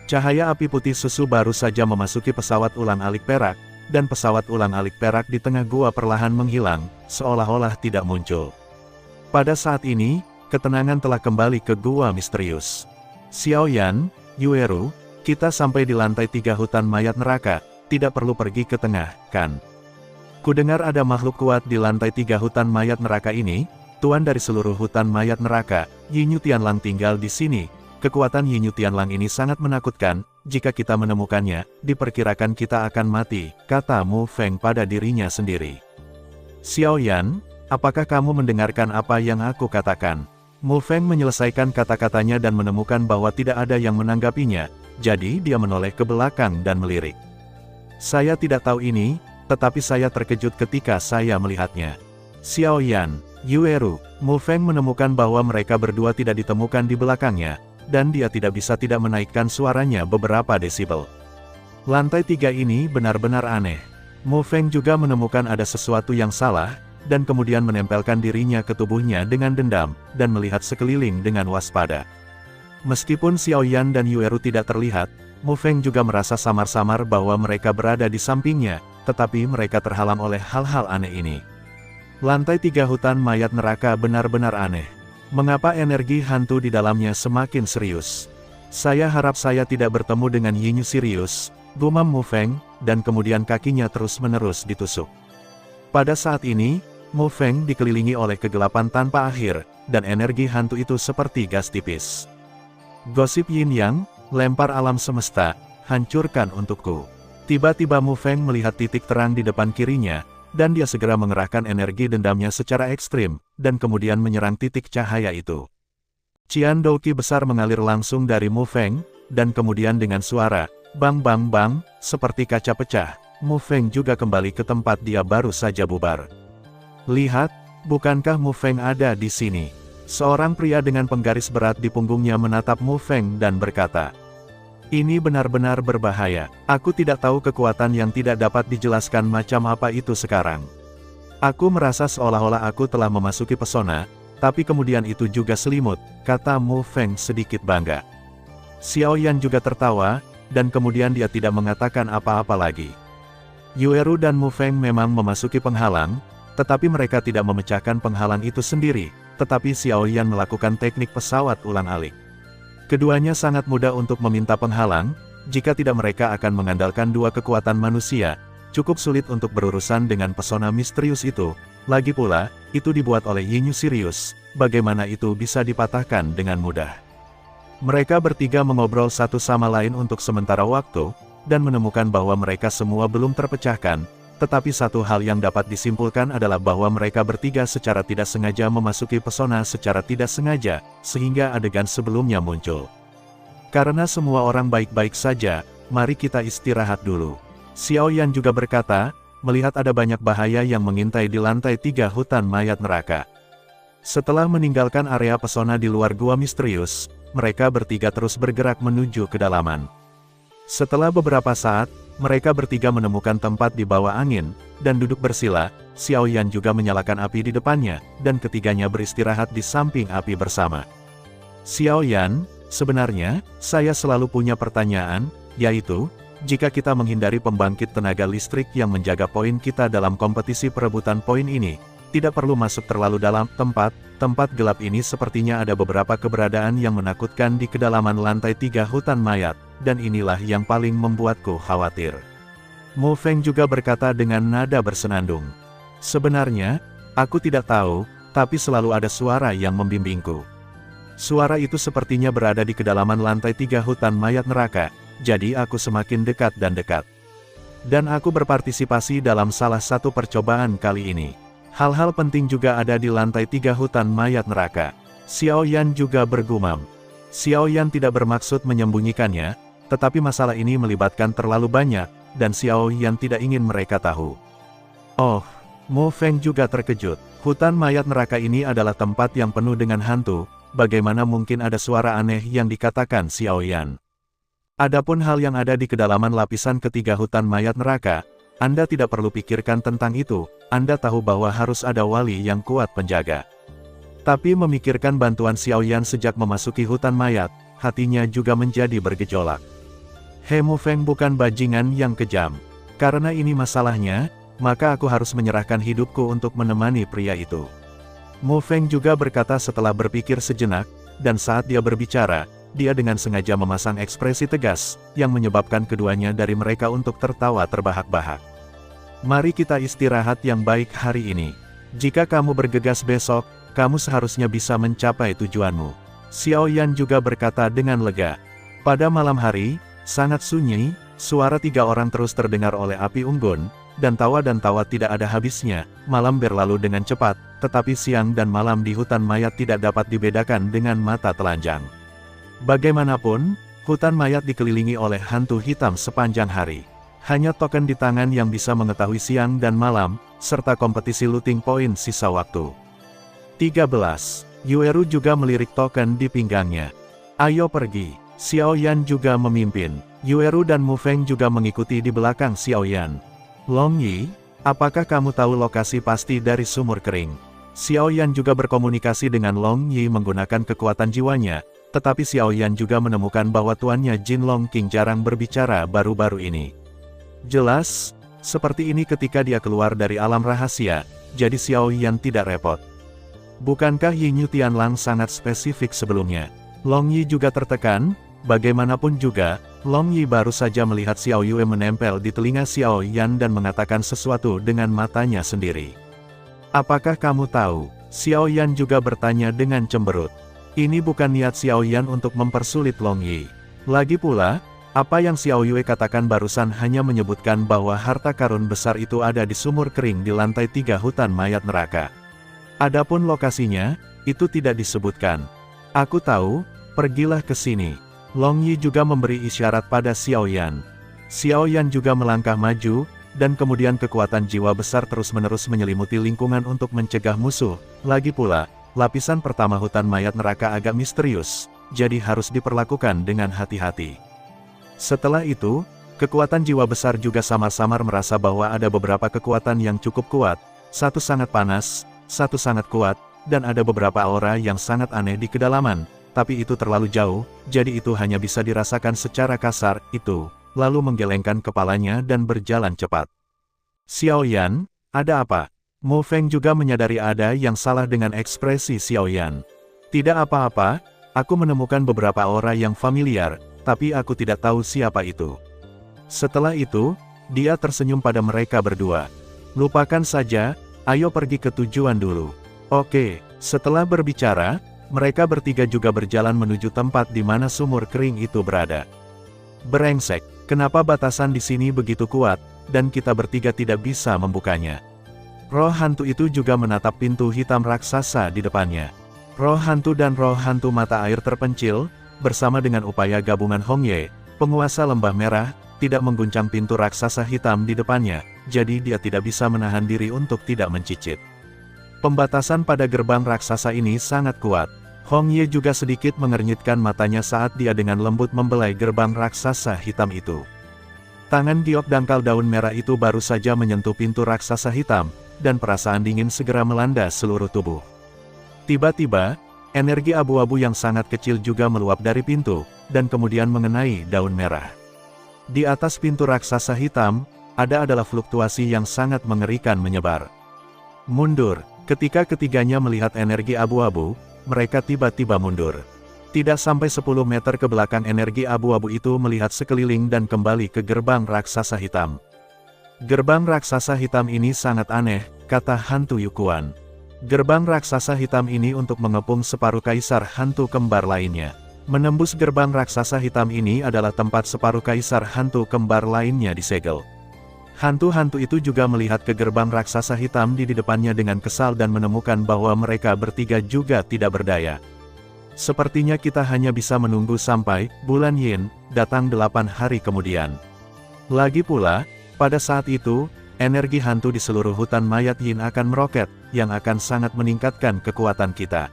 Cahaya api putih susu baru saja memasuki pesawat ulang-alik perak, dan pesawat ulang-alik perak di tengah gua perlahan menghilang, seolah-olah tidak muncul. Pada saat ini, ketenangan telah kembali ke gua misterius. Xiao Yan, Yueru, kita sampai di lantai 3 hutan mayat neraka, tidak perlu pergi ke tengah, kan? Kudengar ada makhluk kuat di lantai 3 hutan mayat neraka ini, tuan dari seluruh hutan mayat neraka, Yinyu Tianlang tinggal di sini. Kekuatan Yinyu Tianlang ini sangat menakutkan, jika kita menemukannya, diperkirakan kita akan mati, kata Mu Feng pada dirinya sendiri. Xiao Yan, apakah kamu mendengarkan apa yang aku katakan? Mu Feng menyelesaikan kata-katanya dan menemukan bahwa tidak ada yang menanggapinya, jadi dia menoleh ke belakang dan melirik. Saya tidak tahu ini, tetapi saya terkejut ketika saya melihatnya. Xiao Yan, Yueru, Mu Feng menemukan bahwa mereka berdua tidak ditemukan di belakangnya, dan dia tidak bisa tidak menaikkan suaranya beberapa desibel. Lantai 3 ini benar-benar aneh. Mu Feng juga menemukan ada sesuatu yang salah, dan kemudian menempelkan dirinya ke tubuhnya dengan dendam, dan melihat sekeliling dengan waspada. Meskipun Xiao Yan dan Yueru tidak terlihat, Mu Feng juga merasa samar-samar bahwa mereka berada di sampingnya, tetapi mereka terhalang oleh hal-hal aneh ini. Lantai 3 hutan mayat neraka benar-benar aneh. Mengapa energi hantu di dalamnya semakin serius? Saya harap saya tidak bertemu dengan Yinyu Sirius, gumam Mu Feng, dan kemudian kakinya terus-menerus ditusuk. Pada saat ini, Mu Feng dikelilingi oleh kegelapan tanpa akhir, dan energi hantu itu seperti gas tipis. Gosip Yin Yang, lempar alam semesta, hancurkan untukku. Tiba-tiba Mu Feng melihat titik terang di depan kirinya, dan dia segera mengerahkan energi dendamnya secara ekstrim, dan kemudian menyerang titik cahaya itu. Cian Douqi besar mengalir langsung dari Mu Feng, dan kemudian dengan suara, bang bang bang, seperti kaca pecah, Mu Feng juga kembali ke tempat dia baru saja bubar. Lihat, bukankah Mu Feng ada di sini? Seorang pria dengan penggaris berat di punggungnya menatap Mu Feng dan berkata, "Ini benar-benar berbahaya. Aku tidak tahu kekuatan yang tidak dapat dijelaskan macam apa itu sekarang. Aku merasa seolah-olah aku telah memasuki pesona, tapi kemudian itu juga selimut," kata Mu Feng sedikit bangga. Xiao Yan juga tertawa, dan kemudian dia tidak mengatakan apa-apa lagi. Yueru dan Mu Feng memang memasuki penghalang, tetapi mereka tidak memecahkan penghalang itu sendiri, tetapi Xiao Yan melakukan teknik pesawat ulang-alik. Keduanya sangat mudah untuk meminta penghalang, jika tidak mereka akan mengandalkan dua kekuatan manusia, cukup sulit untuk berurusan dengan pesona misterius itu. Lagi pula, itu dibuat oleh Yinyu Sirius, bagaimana itu bisa dipatahkan dengan mudah. Mereka bertiga mengobrol satu sama lain untuk sementara waktu, dan menemukan bahwa mereka semua belum terpecahkan, tetapi satu hal yang dapat disimpulkan adalah bahwa mereka bertiga secara tidak sengaja memasuki pesona secara tidak sengaja, sehingga adegan sebelumnya muncul. Karena semua orang baik-baik saja, mari kita istirahat dulu. Xiao Yan juga berkata, melihat ada banyak bahaya yang mengintai di lantai 3 hutan mayat neraka. Setelah meninggalkan area pesona di luar gua misterius, mereka bertiga terus bergerak menuju kedalaman. Setelah beberapa saat, mereka bertiga menemukan tempat di bawah angin, dan duduk bersila. Xiao Yan juga menyalakan api di depannya, dan ketiganya beristirahat di samping api bersama. Xiao Yan, sebenarnya, saya selalu punya pertanyaan, yaitu, jika kita menghindari pembangkit tenaga listrik yang menjaga poin kita dalam kompetisi perebutan poin ini, tidak perlu masuk terlalu dalam tempat gelap ini. Sepertinya ada beberapa keberadaan yang menakutkan di kedalaman lantai 3 hutan mayat, dan inilah yang paling membuatku khawatir. Mu Feng juga berkata dengan nada bersenandung. Sebenarnya, aku tidak tahu, tapi selalu ada suara yang membimbingku. Suara itu sepertinya berada di kedalaman lantai 3 hutan mayat neraka, jadi aku semakin dekat dan dekat. Dan aku berpartisipasi dalam salah satu percobaan kali ini. Hal-hal penting juga ada di lantai 3 hutan mayat neraka. Xiao Yan juga bergumam. Xiao Yan tidak bermaksud menyembunyikannya, tetapi masalah ini melibatkan terlalu banyak, dan Xiao Yan tidak ingin mereka tahu. Oh, Mu Feng juga terkejut. Hutan mayat neraka ini adalah tempat yang penuh dengan hantu, bagaimana mungkin ada suara aneh yang dikatakan Xiao Yan. Adapun hal yang ada di kedalaman lapisan ketiga hutan mayat neraka, Anda tidak perlu pikirkan tentang itu, Anda tahu bahwa harus ada wali yang kuat penjaga. Tapi memikirkan bantuan Xiao Yan sejak memasuki hutan mayat, hatinya juga menjadi bergejolak. He, Mu Feng bukan bajingan yang kejam. Karena ini masalahnya, maka aku harus menyerahkan hidupku untuk menemani pria itu. Mu Feng juga berkata setelah berpikir sejenak, dan saat dia berbicara, dia dengan sengaja memasang ekspresi tegas, yang menyebabkan keduanya dari mereka untuk tertawa terbahak-bahak. Mari kita istirahat yang baik hari ini. Jika kamu bergegas besok, kamu seharusnya bisa mencapai tujuanmu. Xiao Yan juga berkata dengan lega. Pada malam hari, sangat sunyi, suara 3 orang terus terdengar oleh api unggun, dan tawa tidak ada habisnya. Malam berlalu dengan cepat, tetapi siang dan malam di hutan mayat tidak dapat dibedakan dengan mata telanjang. Bagaimanapun, Hutan mayat dikelilingi oleh hantu hitam sepanjang hari. Hanya token di tangan yang bisa mengetahui siang dan malam, serta kompetisi looting poin sisa waktu. 13. Yueru juga melirik token di pinggangnya. Ayo pergi. Xiao Yan juga memimpin. Yueru dan Mu Feng juga mengikuti di belakang Xiao Yan. Long Yi, apakah kamu tahu lokasi pasti dari sumur kering? Xiao Yan juga berkomunikasi dengan Long Yi menggunakan kekuatan jiwanya, tetapi Xiao Yan juga menemukan bahwa tuannya Jin Long Qing jarang berbicara baru-baru ini. Jelas, seperti ini ketika dia keluar dari alam rahasia, jadi Xiao Yan tidak repot. Bukankah Yinyu Tianlang sangat spesifik sebelumnya? Long Yi juga tertekan, bagaimanapun juga, Long Yi baru saja melihat Xiao Yue menempel di telinga Xiao Yan dan mengatakan sesuatu dengan matanya sendiri. Apakah kamu tahu? Xiao Yan juga bertanya dengan cemberut. Ini bukan niat Xiao Yan untuk mempersulit Long Yi. Lagi pula, apa yang Xiao Yue katakan barusan hanya menyebutkan bahwa harta karun besar itu ada di sumur kering di lantai 3 hutan mayat neraka. Adapun lokasinya, itu tidak disebutkan. Aku tahu, pergilah ke sini. Long Yi juga memberi isyarat pada Xiao Yan. Xiao Yan juga melangkah maju, dan kemudian kekuatan jiwa besar terus-menerus menyelimuti lingkungan untuk mencegah musuh. Lagi pula, lapisan pertama hutan mayat neraka agak misterius, jadi harus diperlakukan dengan hati-hati. Setelah itu, kekuatan jiwa besar juga samar-samar merasa bahwa ada beberapa kekuatan yang cukup kuat, satu sangat panas, satu sangat kuat, dan ada beberapa aura yang sangat aneh di kedalaman, tapi itu terlalu jauh, jadi itu hanya bisa dirasakan secara kasar, itu, lalu menggelengkan kepalanya dan berjalan cepat. Xiao Yan, ada apa? Mu Feng juga menyadari ada yang salah dengan ekspresi Xiao Yan. Tidak apa-apa, aku menemukan beberapa aura yang familiar, tapi aku tidak tahu siapa itu. Setelah itu, dia tersenyum pada mereka berdua. Lupakan saja, ayo pergi ke tujuan dulu. Oke, setelah berbicara, mereka bertiga juga berjalan menuju tempat di mana sumur kering itu berada. Brengsek, kenapa batasan di sini begitu kuat, dan kita bertiga tidak bisa membukanya? Roh hantu itu juga menatap pintu hitam raksasa di depannya. Roh hantu dan roh hantu mata air terpencil, bersama dengan upaya gabungan Hong Ye, penguasa lembah merah, tidak mengguncang pintu raksasa hitam di depannya, jadi dia tidak bisa menahan diri untuk tidak mencicit. Pembatasan pada gerbang raksasa ini sangat kuat. Hong Ye juga sedikit mengernyitkan matanya saat dia dengan lembut membelai gerbang raksasa hitam itu. Tangan giok dangkal daun merah itu baru saja menyentuh pintu raksasa hitam, dan perasaan dingin segera melanda seluruh tubuh. Tiba-tiba, energi abu-abu yang sangat kecil juga meluap dari pintu, dan kemudian mengenai daun merah. Di atas pintu raksasa hitam, adalah fluktuasi yang sangat mengerikan menyebar. Mundur, ketika ketiganya melihat energi abu-abu, mereka tiba-tiba mundur. Tidak sampai 10 meter ke belakang energi abu-abu itu melihat sekeliling dan kembali ke gerbang raksasa hitam. Gerbang raksasa hitam ini sangat aneh, kata hantu Yukuan. Gerbang raksasa hitam ini untuk mengepung separuh kaisar hantu kembar lainnya. Menembus gerbang raksasa hitam ini adalah tempat separuh kaisar hantu kembar lainnya disegel. Hantu-hantu itu juga melihat ke gerbang raksasa hitam di depannya dengan kesal dan menemukan bahwa mereka bertiga juga tidak berdaya. Sepertinya kita hanya bisa menunggu sampai bulan Yin datang 8 hari kemudian. Lagi pula, pada saat itu, energi hantu di seluruh hutan mayat Yin akan meroket, yang akan sangat meningkatkan kekuatan kita.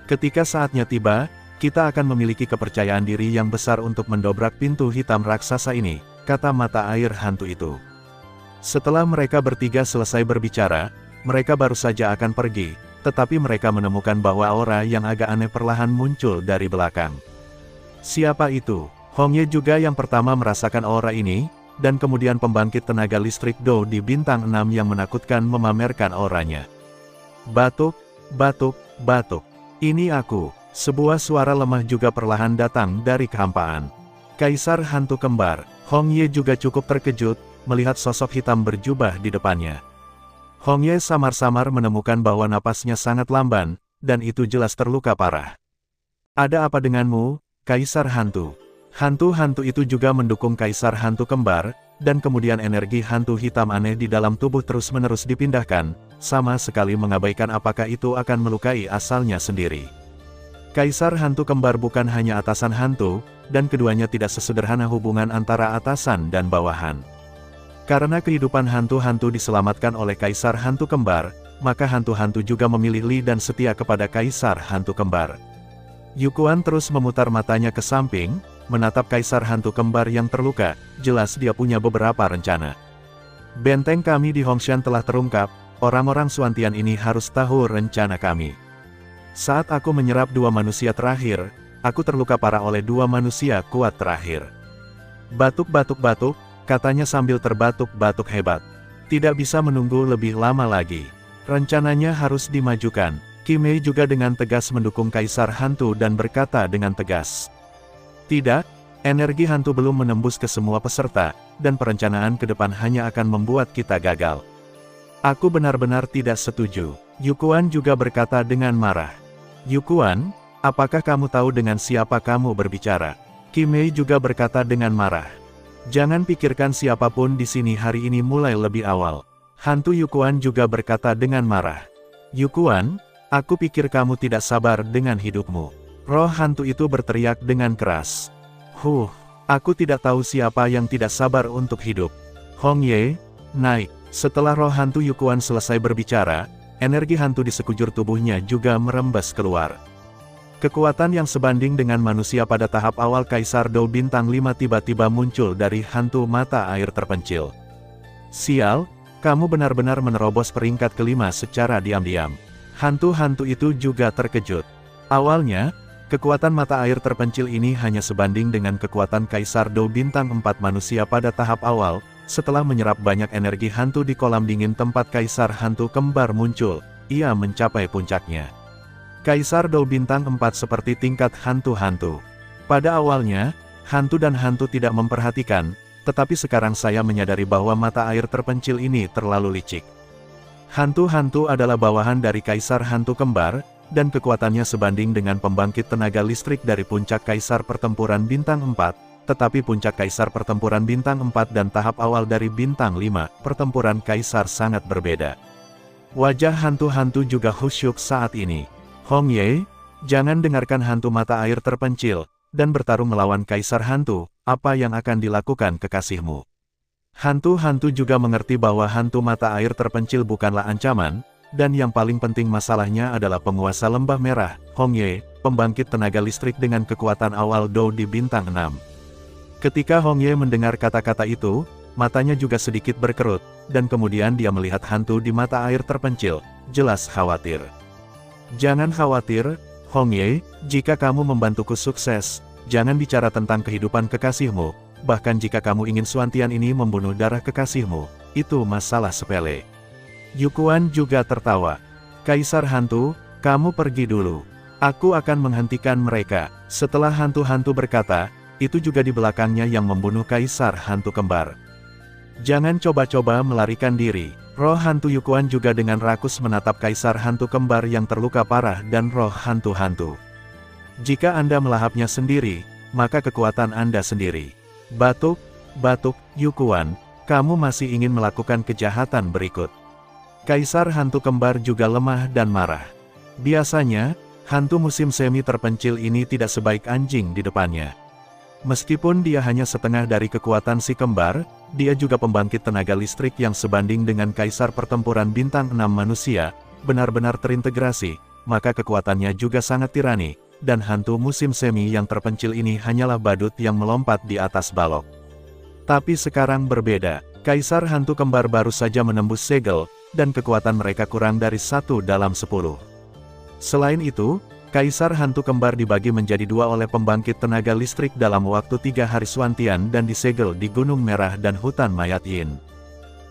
Ketika saatnya tiba, kita akan memiliki kepercayaan diri yang besar untuk mendobrak pintu hitam raksasa ini, kata mata air hantu itu. Setelah mereka bertiga selesai berbicara, mereka baru saja akan pergi, tetapi mereka menemukan bahwa aura yang agak aneh perlahan muncul dari belakang. Siapa itu? Hong Ye juga yang pertama merasakan aura ini, dan kemudian pembangkit tenaga listrik Do di bintang 6 yang menakutkan memamerkan auranya. Batuk, batuk, batuk. Ini aku. Sebuah suara lemah juga perlahan datang dari kehampaan. Kaisar hantu kembar, Hong Ye juga cukup terkejut, melihat sosok hitam berjubah di depannya. Hong Ye samar-samar menemukan bahwa napasnya sangat lamban, dan itu jelas terluka parah. Ada apa denganmu, Kaisar hantu? Hantu-hantu itu juga mendukung kaisar hantu kembar, dan kemudian energi hantu hitam aneh di dalam tubuh terus-menerus dipindahkan, sama sekali mengabaikan apakah itu akan melukai asalnya sendiri. Kaisar hantu kembar bukan hanya atasan hantu, dan keduanya tidak sesederhana hubungan antara atasan dan bawahan. Karena kehidupan hantu-hantu diselamatkan oleh Kaisar Hantu Kembar, maka hantu-hantu juga memilih Li dan setia kepada Kaisar Hantu Kembar. Yukuan terus memutar matanya ke samping, menatap Kaisar Hantu Kembar yang terluka, jelas dia punya beberapa rencana. Benteng kami di Hongshan telah terungkap, orang-orang Suantian ini harus tahu rencana kami. Saat aku menyerap 2 manusia terakhir, aku terluka parah oleh 2 manusia kuat terakhir. Batuk-batuk-batuk, katanya sambil terbatuk-batuk hebat. Tidak bisa menunggu lebih lama lagi. Rencananya harus dimajukan. Kimei juga dengan tegas mendukung Kaisar Hantu dan berkata dengan tegas. Tidak, energi hantu belum menembus ke semua peserta, dan perencanaan ke depan hanya akan membuat kita gagal. Aku benar-benar tidak setuju. Yukuan juga berkata dengan marah. Yukuan, apakah kamu tahu dengan siapa kamu berbicara? Kimei juga berkata dengan marah. Jangan pikirkan siapapun di sini hari ini mulai lebih awal. Hantu Yukuan juga berkata dengan marah. Yukuan, aku pikir kamu tidak sabar dengan hidupmu. Roh hantu itu berteriak dengan keras. Aku tidak tahu siapa yang tidak sabar untuk hidup. Hongye, naik. Setelah roh hantu Yukuan selesai berbicara, energi hantu di sekujur tubuhnya juga merembes keluar. Kekuatan yang sebanding dengan manusia pada tahap awal Kaisar Dou Bintang 5 tiba-tiba muncul dari hantu mata air terpencil. Sial, kamu benar-benar menerobos peringkat kelima secara diam-diam. Hantu-hantu itu juga terkejut. Awalnya, kekuatan mata air terpencil ini hanya sebanding dengan kekuatan Kaisar Dou Bintang 4 manusia pada tahap awal. Setelah menyerap banyak energi hantu di kolam dingin tempat Kaisar Hantu Kembar muncul, ia mencapai puncaknya. Kaisar Dou Bintang 4 seperti tingkat hantu-hantu. Pada awalnya, hantu dan hantu tidak memperhatikan, tetapi sekarang saya menyadari bahwa mata air terpencil ini terlalu licik. Hantu-hantu adalah bawahan dari Kaisar Hantu Kembar, dan kekuatannya sebanding dengan pembangkit tenaga listrik dari puncak Kaisar Pertempuran Bintang 4, tetapi puncak Kaisar Pertempuran Bintang 4 dan tahap awal dari Bintang 5, Pertempuran Kaisar sangat berbeda. Wajah hantu-hantu juga khusyuk saat ini. Hongye, jangan dengarkan hantu mata air terpencil, dan bertarung melawan Kaisar Hantu, apa yang akan dilakukan kekasihmu. Hantu-hantu juga mengerti bahwa hantu mata air terpencil bukanlah ancaman, dan yang paling penting masalahnya adalah penguasa lembah merah, Hongye, pembangkit tenaga listrik dengan kekuatan awal Dou di Bintang 6. Ketika Hongye mendengar kata-kata itu, matanya juga sedikit berkerut, dan kemudian dia melihat hantu di mata air terpencil, jelas khawatir. Jangan khawatir, Hongye, jika kamu membantuku sukses, jangan bicara tentang kehidupan kekasihmu, bahkan jika kamu ingin Suantian ini membunuh darah kekasihmu, itu masalah sepele. Yukuan juga tertawa. Kaisar Hantu, kamu pergi dulu. Aku akan menghentikan mereka. Setelah hantu-hantu berkata, itu juga di belakangnya yang membunuh Kaisar Hantu Kembar. Jangan coba-coba melarikan diri. Roh hantu Yukuan juga dengan rakus menatap Kaisar Hantu Kembar yang terluka parah dan roh hantu-hantu. Jika Anda melahapnya sendiri, maka kekuatan Anda sendiri. Batuk, Yukuan, kamu masih ingin melakukan kejahatan berikut. Kaisar Hantu Kembar juga lemah dan marah. Biasanya, hantu musim semi terpencil ini tidak sebaik anjing di depannya. Meskipun dia hanya setengah dari kekuatan si kembar, dia juga pembangkit tenaga listrik yang sebanding dengan Kaisar Pertempuran Bintang 6 manusia, benar-benar terintegrasi, maka kekuatannya juga sangat tirani, dan hantu musim semi yang terpencil ini hanyalah badut yang melompat di atas balok. Tapi sekarang berbeda, Kaisar Hantu Kembar baru saja menembus segel, dan kekuatan mereka kurang dari 1/10. Selain itu, Kaisar Hantu Kembar dibagi menjadi 2 oleh pembangkit tenaga listrik dalam waktu 3 hari Suantian dan disegel di Gunung Merah dan Hutan Mayat Yin.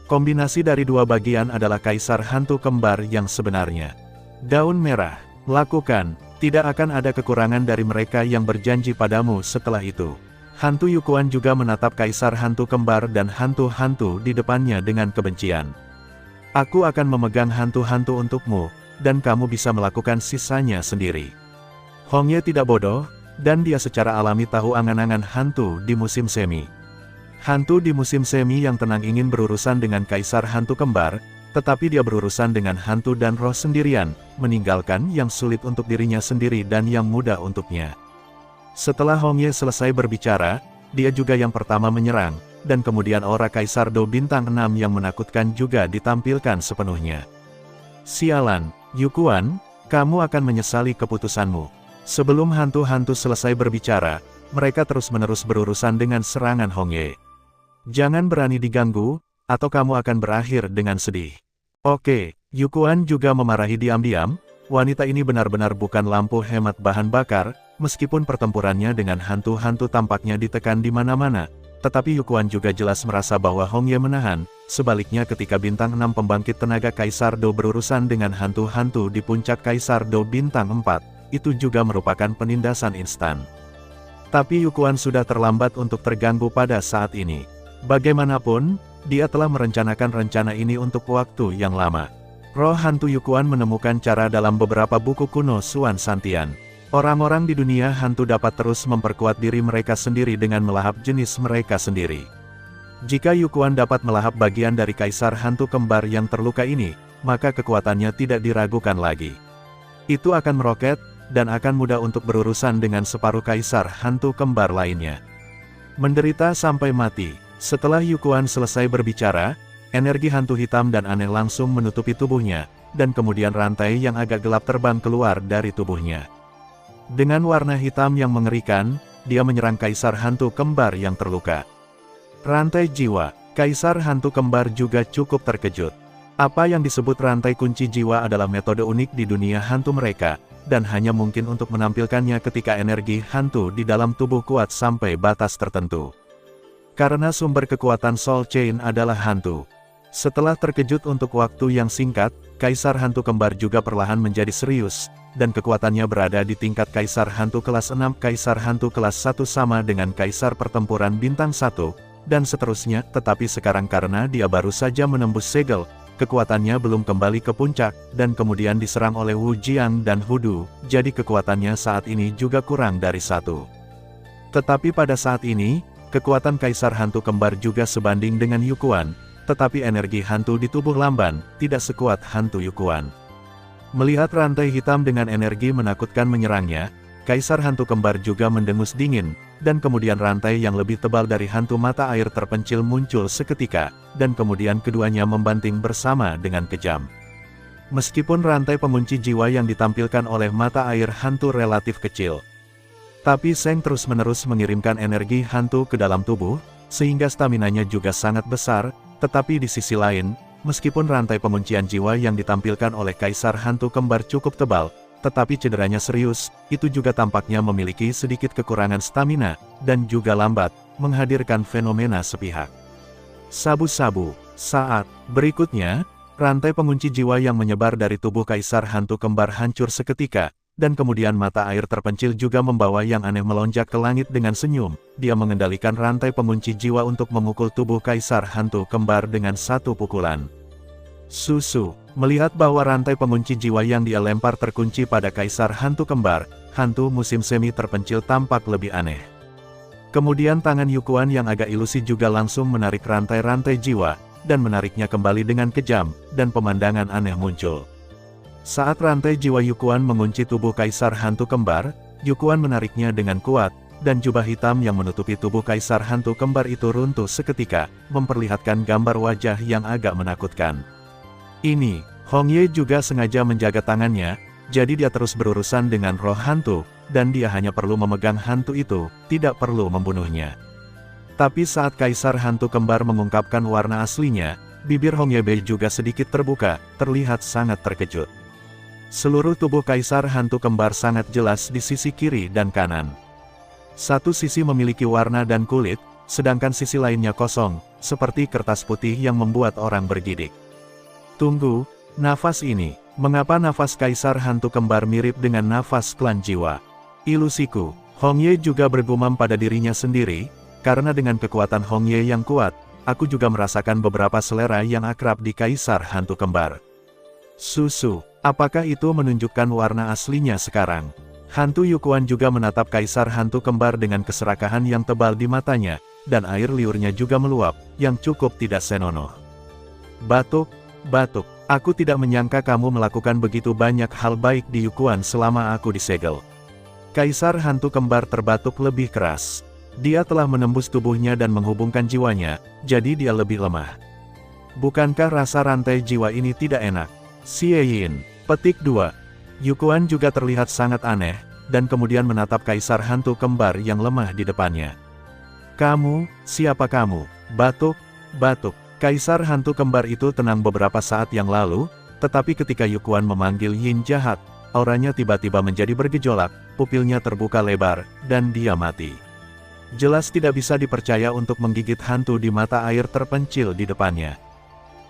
Kombinasi dari 2 bagian adalah Kaisar Hantu Kembar yang sebenarnya. Daun Merah, lakukan, tidak akan ada kekurangan dari mereka yang berjanji padamu setelah itu. Hantu Yukuan juga menatap Kaisar Hantu Kembar dan hantu-hantu di depannya dengan kebencian. Aku akan memegang hantu-hantu untukmu, dan kamu bisa melakukan sisanya sendiri. Hongye tidak bodoh, dan dia secara alami tahu angan-angan hantu di musim semi. Hantu di musim semi yang tenang ingin berurusan dengan Kaisar Hantu Kembar, tetapi dia berurusan dengan hantu dan roh sendirian, meninggalkan yang sulit untuk dirinya sendiri dan yang mudah untuknya. Setelah Hong Ye selesai berbicara, dia juga yang pertama menyerang, dan kemudian aura Kaisar Do bintang 6 yang menakutkan juga ditampilkan sepenuhnya. Sialan, Yukuan, kamu akan menyesali keputusanmu. Sebelum hantu-hantu selesai berbicara, mereka terus-menerus berurusan dengan serangan Hong Ye. Jangan berani diganggu, atau kamu akan berakhir dengan sedih. Oke, Yukuan juga memarahi diam-diam, wanita ini benar-benar bukan lampu hemat bahan bakar, meskipun pertempurannya dengan hantu-hantu tampaknya ditekan di mana-mana. Tetapi Yukuan juga jelas merasa bahwa Hong Ye menahan, sebaliknya ketika bintang 6 pembangkit tenaga Kaisar Do berurusan dengan hantu-hantu di puncak Kaisar Do bintang 4, itu juga merupakan penindasan instan. Tapi Yukuan sudah terlambat untuk terganggu pada saat ini. Bagaimanapun, dia telah merencanakan rencana ini untuk waktu yang lama. Roh hantu Yukuan menemukan cara dalam beberapa buku kuno Suan Santian. Orang-orang di dunia hantu dapat terus memperkuat diri mereka sendiri dengan melahap jenis mereka sendiri. Jika Yukuan dapat melahap bagian dari Kaisar Hantu Kembar yang terluka ini, maka kekuatannya tidak diragukan lagi. Itu akan meroket, dan akan mudah untuk berurusan dengan separuh Kaisar Hantu Kembar lainnya. Menderita sampai mati. Setelah Yukuan selesai berbicara, energi hantu hitam dan aneh langsung menutupi tubuhnya, dan kemudian rantai yang agak gelap terbang keluar dari tubuhnya. Dengan warna hitam yang mengerikan, dia menyerang Kaisar Hantu Kembar yang terluka. Rantai jiwa, Kaisar Hantu Kembar juga cukup terkejut. Apa yang disebut rantai kunci jiwa adalah metode unik di dunia hantu mereka, dan hanya mungkin untuk menampilkannya ketika energi hantu di dalam tubuh kuat sampai batas tertentu. Karena sumber kekuatan Soul Chain adalah hantu. Setelah terkejut untuk waktu yang singkat, Kaisar Hantu Kembar juga perlahan menjadi serius, dan kekuatannya berada di tingkat Kaisar Hantu kelas 6. Kaisar Hantu kelas 1 sama dengan Kaisar Pertempuran Bintang 1, dan seterusnya. Tetapi sekarang karena dia baru saja menembus segel, kekuatannya belum kembali ke puncak, dan kemudian diserang oleh Wu Jiang dan Hudu, jadi kekuatannya saat ini juga kurang dari 1. Tetapi pada saat ini, kekuatan Kaisar Hantu Kembar juga sebanding dengan Yukuan, tetapi energi hantu di tubuh Lamban tidak sekuat hantu Yukuan. Melihat rantai hitam dengan energi menakutkan menyerangnya, Kaisar Hantu Kembar juga mendengus dingin, dan kemudian rantai yang lebih tebal dari hantu mata air terpencil muncul seketika, dan kemudian keduanya membanting bersama dengan kejam. Meskipun rantai pengunci jiwa yang ditampilkan oleh mata air hantu relatif kecil, tapi Seng terus-menerus mengirimkan energi hantu ke dalam tubuh, sehingga staminanya juga sangat besar. Tetapi di sisi lain, meskipun rantai penguncian jiwa yang ditampilkan oleh Kaisar Hantu Kembar cukup tebal, tetapi cederanya serius, itu juga tampaknya memiliki sedikit kekurangan stamina, dan juga lambat, menghadirkan fenomena sepihak. Sabu-sabu. Saat berikutnya, rantai pengunci jiwa yang menyebar dari tubuh Kaisar Hantu Kembar hancur seketika, dan kemudian mata air terpencil juga membawa yang aneh melonjak ke langit dengan senyum. Dia mengendalikan rantai pengunci jiwa untuk memukul tubuh Kaisar Hantu Kembar dengan satu pukulan. Susu. Melihat bahwa rantai pengunci jiwa yang dia lempar terkunci pada Kaisar Hantu Kembar, hantu musim semi terpencil tampak lebih aneh. Kemudian tangan Yukuan yang agak ilusi juga langsung menarik rantai-rantai jiwa, dan menariknya kembali dengan kejam, dan pemandangan aneh muncul. Saat rantai jiwa Yukuan mengunci tubuh Kaisar Hantu Kembar, Yukuan menariknya dengan kuat, dan jubah hitam yang menutupi tubuh Kaisar Hantu Kembar itu runtuh seketika, memperlihatkan gambar wajah yang agak menakutkan. Ini, Hong Ye juga sengaja menjaga tangannya, jadi dia terus berurusan dengan roh hantu, dan dia hanya perlu memegang hantu itu, tidak perlu membunuhnya. Tapi saat Kaisar Hantu Kembar mengungkapkan warna aslinya, bibir Hong Ye Bei juga sedikit terbuka, terlihat sangat terkejut. Seluruh tubuh Kaisar Hantu Kembar sangat jelas di sisi kiri dan kanan. Satu sisi memiliki warna dan kulit, sedangkan sisi lainnya kosong, seperti kertas putih yang membuat orang bergidik. Tunggu, nafas ini, mengapa nafas Kaisar Hantu Kembar mirip dengan nafas klan jiwa? Ilusiku. Hong Ye juga bergumam pada dirinya sendiri, karena dengan kekuatan Hong Ye yang kuat, aku juga merasakan beberapa selera yang akrab di Kaisar Hantu Kembar. Susu. Apakah itu menunjukkan warna aslinya sekarang? Hantu Yukuan juga menatap Kaisar Hantu Kembar dengan keserakahan yang tebal di matanya, dan air liurnya juga meluap, yang cukup tidak senonoh. Batuk, batuk. Aku tidak menyangka kamu melakukan begitu banyak hal baik di Yukuan selama aku disegel. Kaisar hantu kembar terbatuk lebih keras. Dia telah menembus tubuhnya dan menghubungkan jiwanya, jadi dia lebih lemah. Bukankah rasa rantai jiwa ini tidak enak? Xie Yin. Petik 2. Yukuan juga terlihat sangat aneh, dan kemudian menatap kaisar hantu kembar yang lemah di depannya. Kamu, siapa kamu? Batuk, batuk. Kaisar hantu kembar itu tenang beberapa saat yang lalu, tetapi ketika Yukuan memanggil Yin jahat, auranya tiba-tiba menjadi bergejolak, pupilnya terbuka lebar, dan dia mati. Jelas tidak bisa dipercaya untuk menggigit hantu di mata air terpencil di depannya.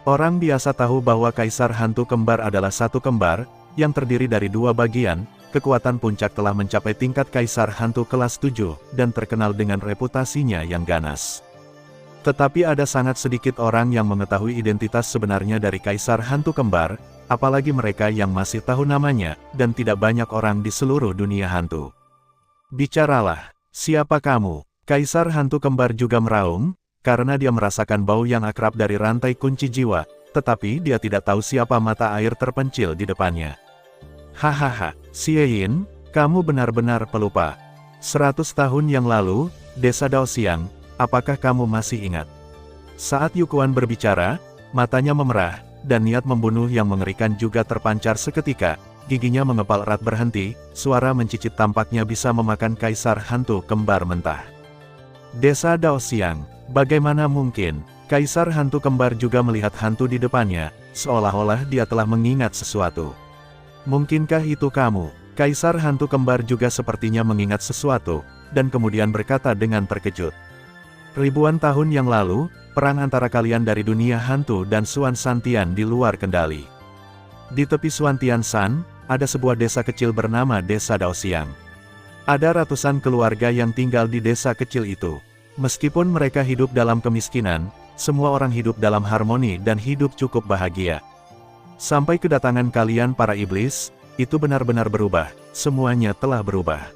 Orang biasa tahu bahwa kaisar hantu kembar adalah satu kembar, yang terdiri dari dua bagian. Kekuatan puncak telah mencapai tingkat kaisar hantu kelas 7, dan terkenal dengan reputasinya yang ganas. Tetapi ada sangat sedikit orang yang mengetahui identitas sebenarnya dari kaisar hantu kembar, apalagi mereka yang masih tahu namanya, dan tidak banyak orang di seluruh dunia hantu. Bicaralah, siapa kamu? Kaisar hantu kembar juga meraung, karena dia merasakan bau yang akrab dari rantai kunci jiwa, tetapi dia tidak tahu siapa mata air terpencil di depannya. Hahaha, Xie Yin, kamu benar-benar pelupa. 100 tahun yang lalu, desa Daoxiang, apakah kamu masih ingat? Saat Yukuan berbicara, matanya memerah, dan niat membunuh yang mengerikan juga terpancar seketika, giginya mengepal erat berhenti, suara mencicit tampaknya bisa memakan kaisar hantu kembar mentah. Desa Daoxiang, bagaimana mungkin? Kaisar hantu kembar juga melihat hantu di depannya, seolah-olah dia telah mengingat sesuatu. Mungkinkah itu kamu? Kaisar hantu kembar juga sepertinya mengingat sesuatu, dan kemudian berkata dengan terkejut. Ribuan tahun yang lalu, perang antara kalian dari dunia hantu dan Suan Santian di luar kendali. Di tepi Suan Tianshan, ada sebuah desa kecil bernama Desa Daoxiang. Ada ratusan keluarga yang tinggal di desa kecil itu. Meskipun mereka hidup dalam kemiskinan, semua orang hidup dalam harmoni dan hidup cukup bahagia. Sampai kedatangan kalian para iblis, itu benar-benar berubah, semuanya telah berubah.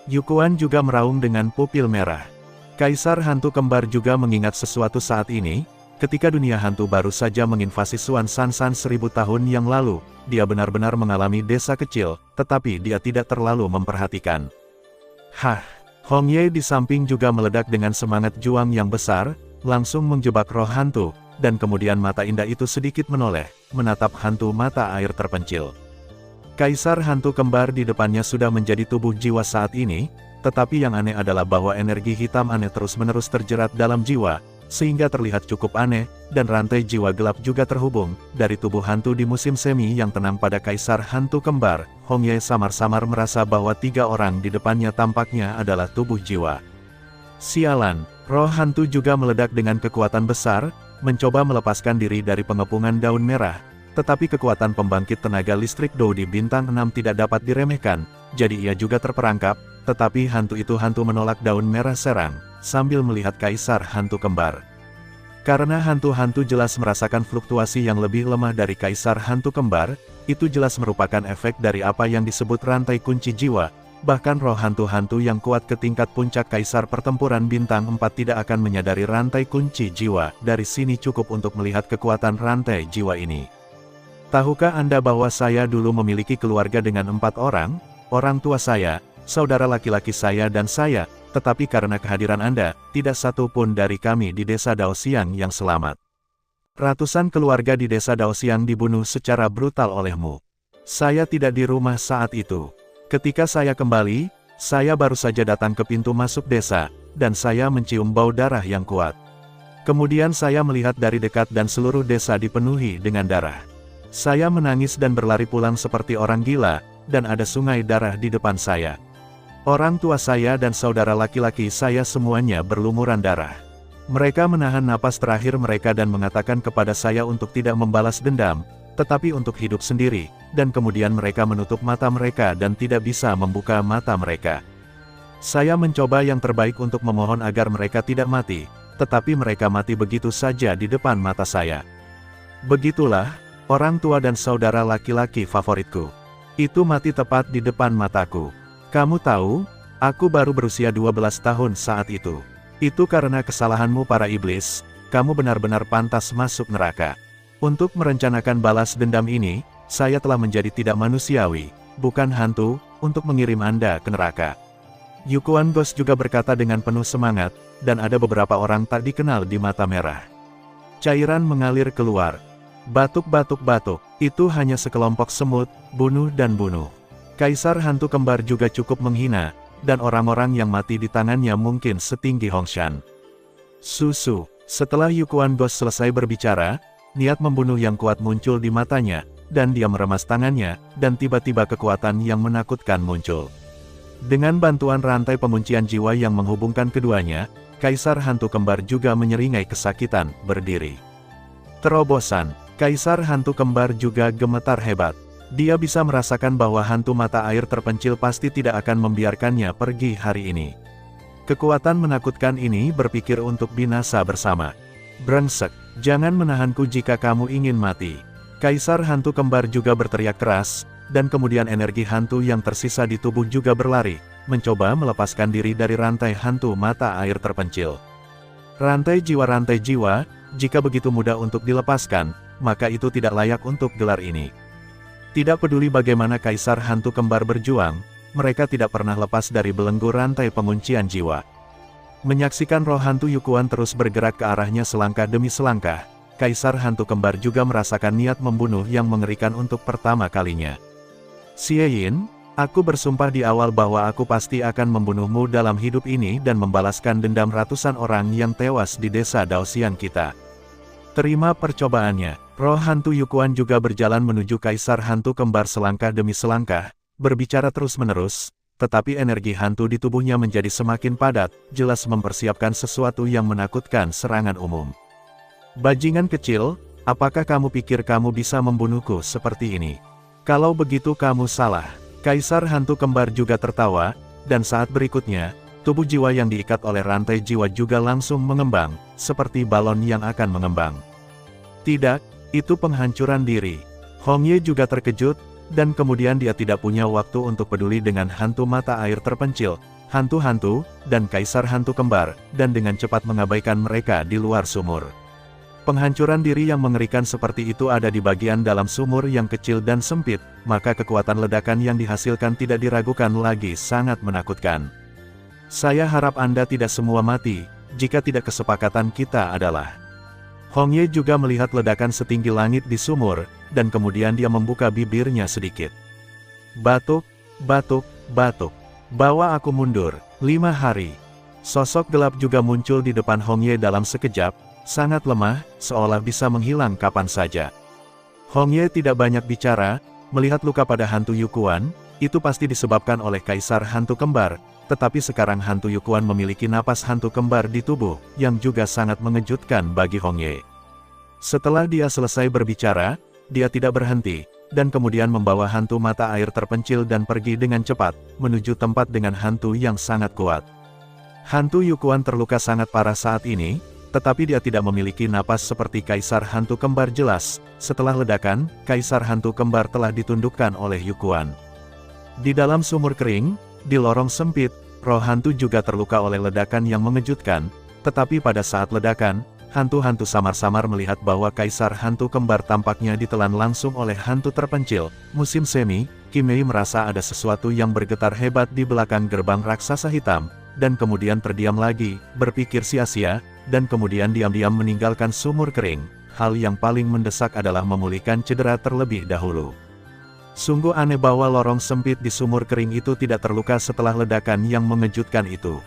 Yukuan juga meraung dengan pupil merah. Kaisar hantu kembar juga mengingat sesuatu saat ini, ketika dunia hantu baru saja menginvasi Suan Sansan 1000 tahun yang lalu, dia benar-benar mengalami desa kecil, tetapi dia tidak terlalu memperhatikan. Hah! Hong Ye di samping juga meledak dengan semangat juang yang besar, langsung menjebak roh hantu, dan kemudian mata indah itu sedikit menoleh, menatap hantu mata air terpencil. Kaisar hantu kembar di depannya sudah menjadi tubuh jiwa saat ini, tetapi yang aneh adalah bahwa energi hitam aneh terus-menerus terjerat dalam jiwa, sehingga terlihat cukup aneh, dan rantai jiwa gelap juga terhubung, dari tubuh hantu di musim semi yang tenang pada kaisar hantu kembar. Hong Ye samar-samar merasa bahwa 3 orang di depannya tampaknya adalah tubuh jiwa. Sialan, roh hantu juga meledak dengan kekuatan besar, mencoba melepaskan diri dari pengepungan daun merah, tetapi kekuatan pembangkit tenaga listrik Dou di bintang 6 tidak dapat diremehkan, jadi ia juga terperangkap, tetapi hantu itu menolak daun merah serang, sambil melihat kaisar hantu kembar. Karena hantu-hantu jelas merasakan fluktuasi yang lebih lemah dari kaisar hantu kembar, itu jelas merupakan efek dari apa yang disebut rantai kunci jiwa, bahkan roh hantu-hantu yang kuat ke tingkat puncak kaisar pertempuran bintang 4 tidak akan menyadari rantai kunci jiwa, dari sini cukup untuk melihat kekuatan rantai jiwa ini. Tahukah Anda bahwa saya dulu memiliki keluarga dengan 4 orang, orang tua saya, saudara laki-laki saya dan saya, tetapi karena kehadiran Anda, tidak satu pun dari kami di desa Daoxiang yang selamat. Ratusan keluarga di desa Daoxiang dibunuh secara brutal olehmu. Saya tidak di rumah saat itu. Ketika saya kembali, saya baru saja datang ke pintu masuk desa, dan saya mencium bau darah yang kuat. Kemudian saya melihat dari dekat dan seluruh desa dipenuhi dengan darah. Saya menangis dan berlari pulang seperti orang gila, dan ada sungai darah di depan saya. Orang tua saya dan saudara laki-laki saya semuanya berlumuran darah. Mereka menahan napas terakhir mereka dan mengatakan kepada saya untuk tidak membalas dendam, tetapi untuk hidup sendiri, dan kemudian mereka menutup mata mereka dan tidak bisa membuka mata mereka. Saya mencoba yang terbaik untuk memohon agar mereka tidak mati, tetapi mereka mati begitu saja di depan mata saya. Begitulah, orang tua dan saudara laki-laki favoritku. Itu mati tepat di depan mataku. Kamu tahu, aku baru berusia 12 tahun saat itu. Itu karena kesalahanmu para iblis, kamu benar-benar pantas masuk neraka. Untuk merencanakan balas dendam ini, saya telah menjadi tidak manusiawi, bukan hantu, untuk mengirim Anda ke neraka. Yukuan Ghost juga berkata dengan penuh semangat, dan ada beberapa orang tak dikenal di mata merah. Cairan mengalir keluar. Batuk-batuk-batuk, itu hanya sekelompok semut, bunuh dan bunuh. Kaisar hantu kembar juga cukup menghina, dan orang-orang yang mati di tangannya mungkin setinggi Hongshan. Susu, setelah Yukuan Ghost selesai berbicara, niat membunuh yang kuat muncul di matanya, dan dia meremas tangannya, dan tiba-tiba kekuatan yang menakutkan muncul. Dengan bantuan rantai penguncian jiwa yang menghubungkan keduanya, Kaisar hantu kembar juga menyeringai kesakitan, berdiri. Terobosan, Kaisar hantu kembar juga gemetar hebat. Dia bisa merasakan bahwa hantu mata air terpencil pasti tidak akan membiarkannya pergi hari ini. Kekuatan menakutkan ini berpikir untuk binasa bersama. Brengsek, jangan menahanku jika kamu ingin mati. Kaisar hantu kembar juga berteriak keras, dan kemudian energi hantu yang tersisa di tubuh juga berlari, mencoba melepaskan diri dari rantai hantu mata air terpencil. Rantai jiwa, jika begitu mudah untuk dilepaskan, maka itu tidak layak untuk gelar ini. Tidak peduli bagaimana Kaisar hantu kembar berjuang, mereka tidak pernah lepas dari belenggu rantai penguncian jiwa. Menyaksikan roh hantu Yukuan terus bergerak ke arahnya selangkah demi selangkah, Kaisar hantu kembar juga merasakan niat membunuh yang mengerikan untuk pertama kalinya. Xie Yin, aku bersumpah di awal bahwa aku pasti akan membunuhmu dalam hidup ini dan membalaskan dendam ratusan orang yang tewas di desa Daoxian kita. Terima percobaannya. Roh hantu Yukuan juga berjalan menuju Kaisar hantu kembar selangkah demi selangkah, berbicara terus-menerus, tetapi energi hantu di tubuhnya menjadi semakin padat, jelas mempersiapkan sesuatu yang menakutkan serangan umum. Bajingan kecil, apakah kamu pikir kamu bisa membunuhku seperti ini? Kalau begitu kamu salah. Kaisar hantu kembar juga tertawa, dan saat berikutnya, tubuh jiwa yang diikat oleh rantai jiwa juga langsung mengembang, seperti balon yang akan mengembang. Tidak, itu penghancuran diri. Hongye juga terkejut, dan kemudian dia tidak punya waktu untuk peduli dengan hantu mata air terpencil, hantu-hantu, dan Kaisar hantu kembar, dan dengan cepat mengabaikan mereka di luar sumur. Penghancuran diri yang mengerikan seperti itu ada di bagian dalam sumur yang kecil dan sempit, maka kekuatan ledakan yang dihasilkan tidak diragukan lagi sangat menakutkan. Saya harap Anda tidak semua mati, jika tidak kesepakatan kita adalah. Hongye juga melihat ledakan setinggi langit di sumur, dan kemudian dia membuka bibirnya sedikit. Batuk, batuk, batuk. Bawa aku mundur, 5 hari. Sosok gelap juga muncul di depan Hongye dalam sekejap, sangat lemah, seolah bisa menghilang kapan saja. Hongye tidak banyak bicara, melihat luka pada hantu Yukuan, itu pasti disebabkan oleh Kaisar hantu kembar, tetapi sekarang hantu Yukuan memiliki napas hantu kembar di tubuh, yang juga sangat mengejutkan bagi Hongye. Setelah dia selesai berbicara, dia tidak berhenti, dan kemudian membawa hantu mata air terpencil dan pergi dengan cepat, menuju tempat dengan hantu yang sangat kuat. Hantu Yukuan terluka sangat parah saat ini, tetapi dia tidak memiliki napas seperti Kaisar hantu kembar jelas. Setelah ledakan, Kaisar hantu kembar telah ditundukkan oleh Yukuan. Di dalam sumur kering, di lorong sempit, roh hantu juga terluka oleh ledakan yang mengejutkan, tetapi pada saat ledakan, hantu-hantu samar-samar melihat bahwa Kaisar hantu kembar tampaknya ditelan langsung oleh hantu terpencil. Musim semi, Kimei merasa ada sesuatu yang bergetar hebat di belakang gerbang raksasa hitam, dan kemudian terdiam lagi, berpikir sia-sia, dan kemudian diam-diam meninggalkan sumur kering. Hal yang paling mendesak adalah memulihkan cedera terlebih dahulu. Sungguh aneh bahwa lorong sempit di sumur kering itu tidak terluka setelah ledakan yang mengejutkan itu.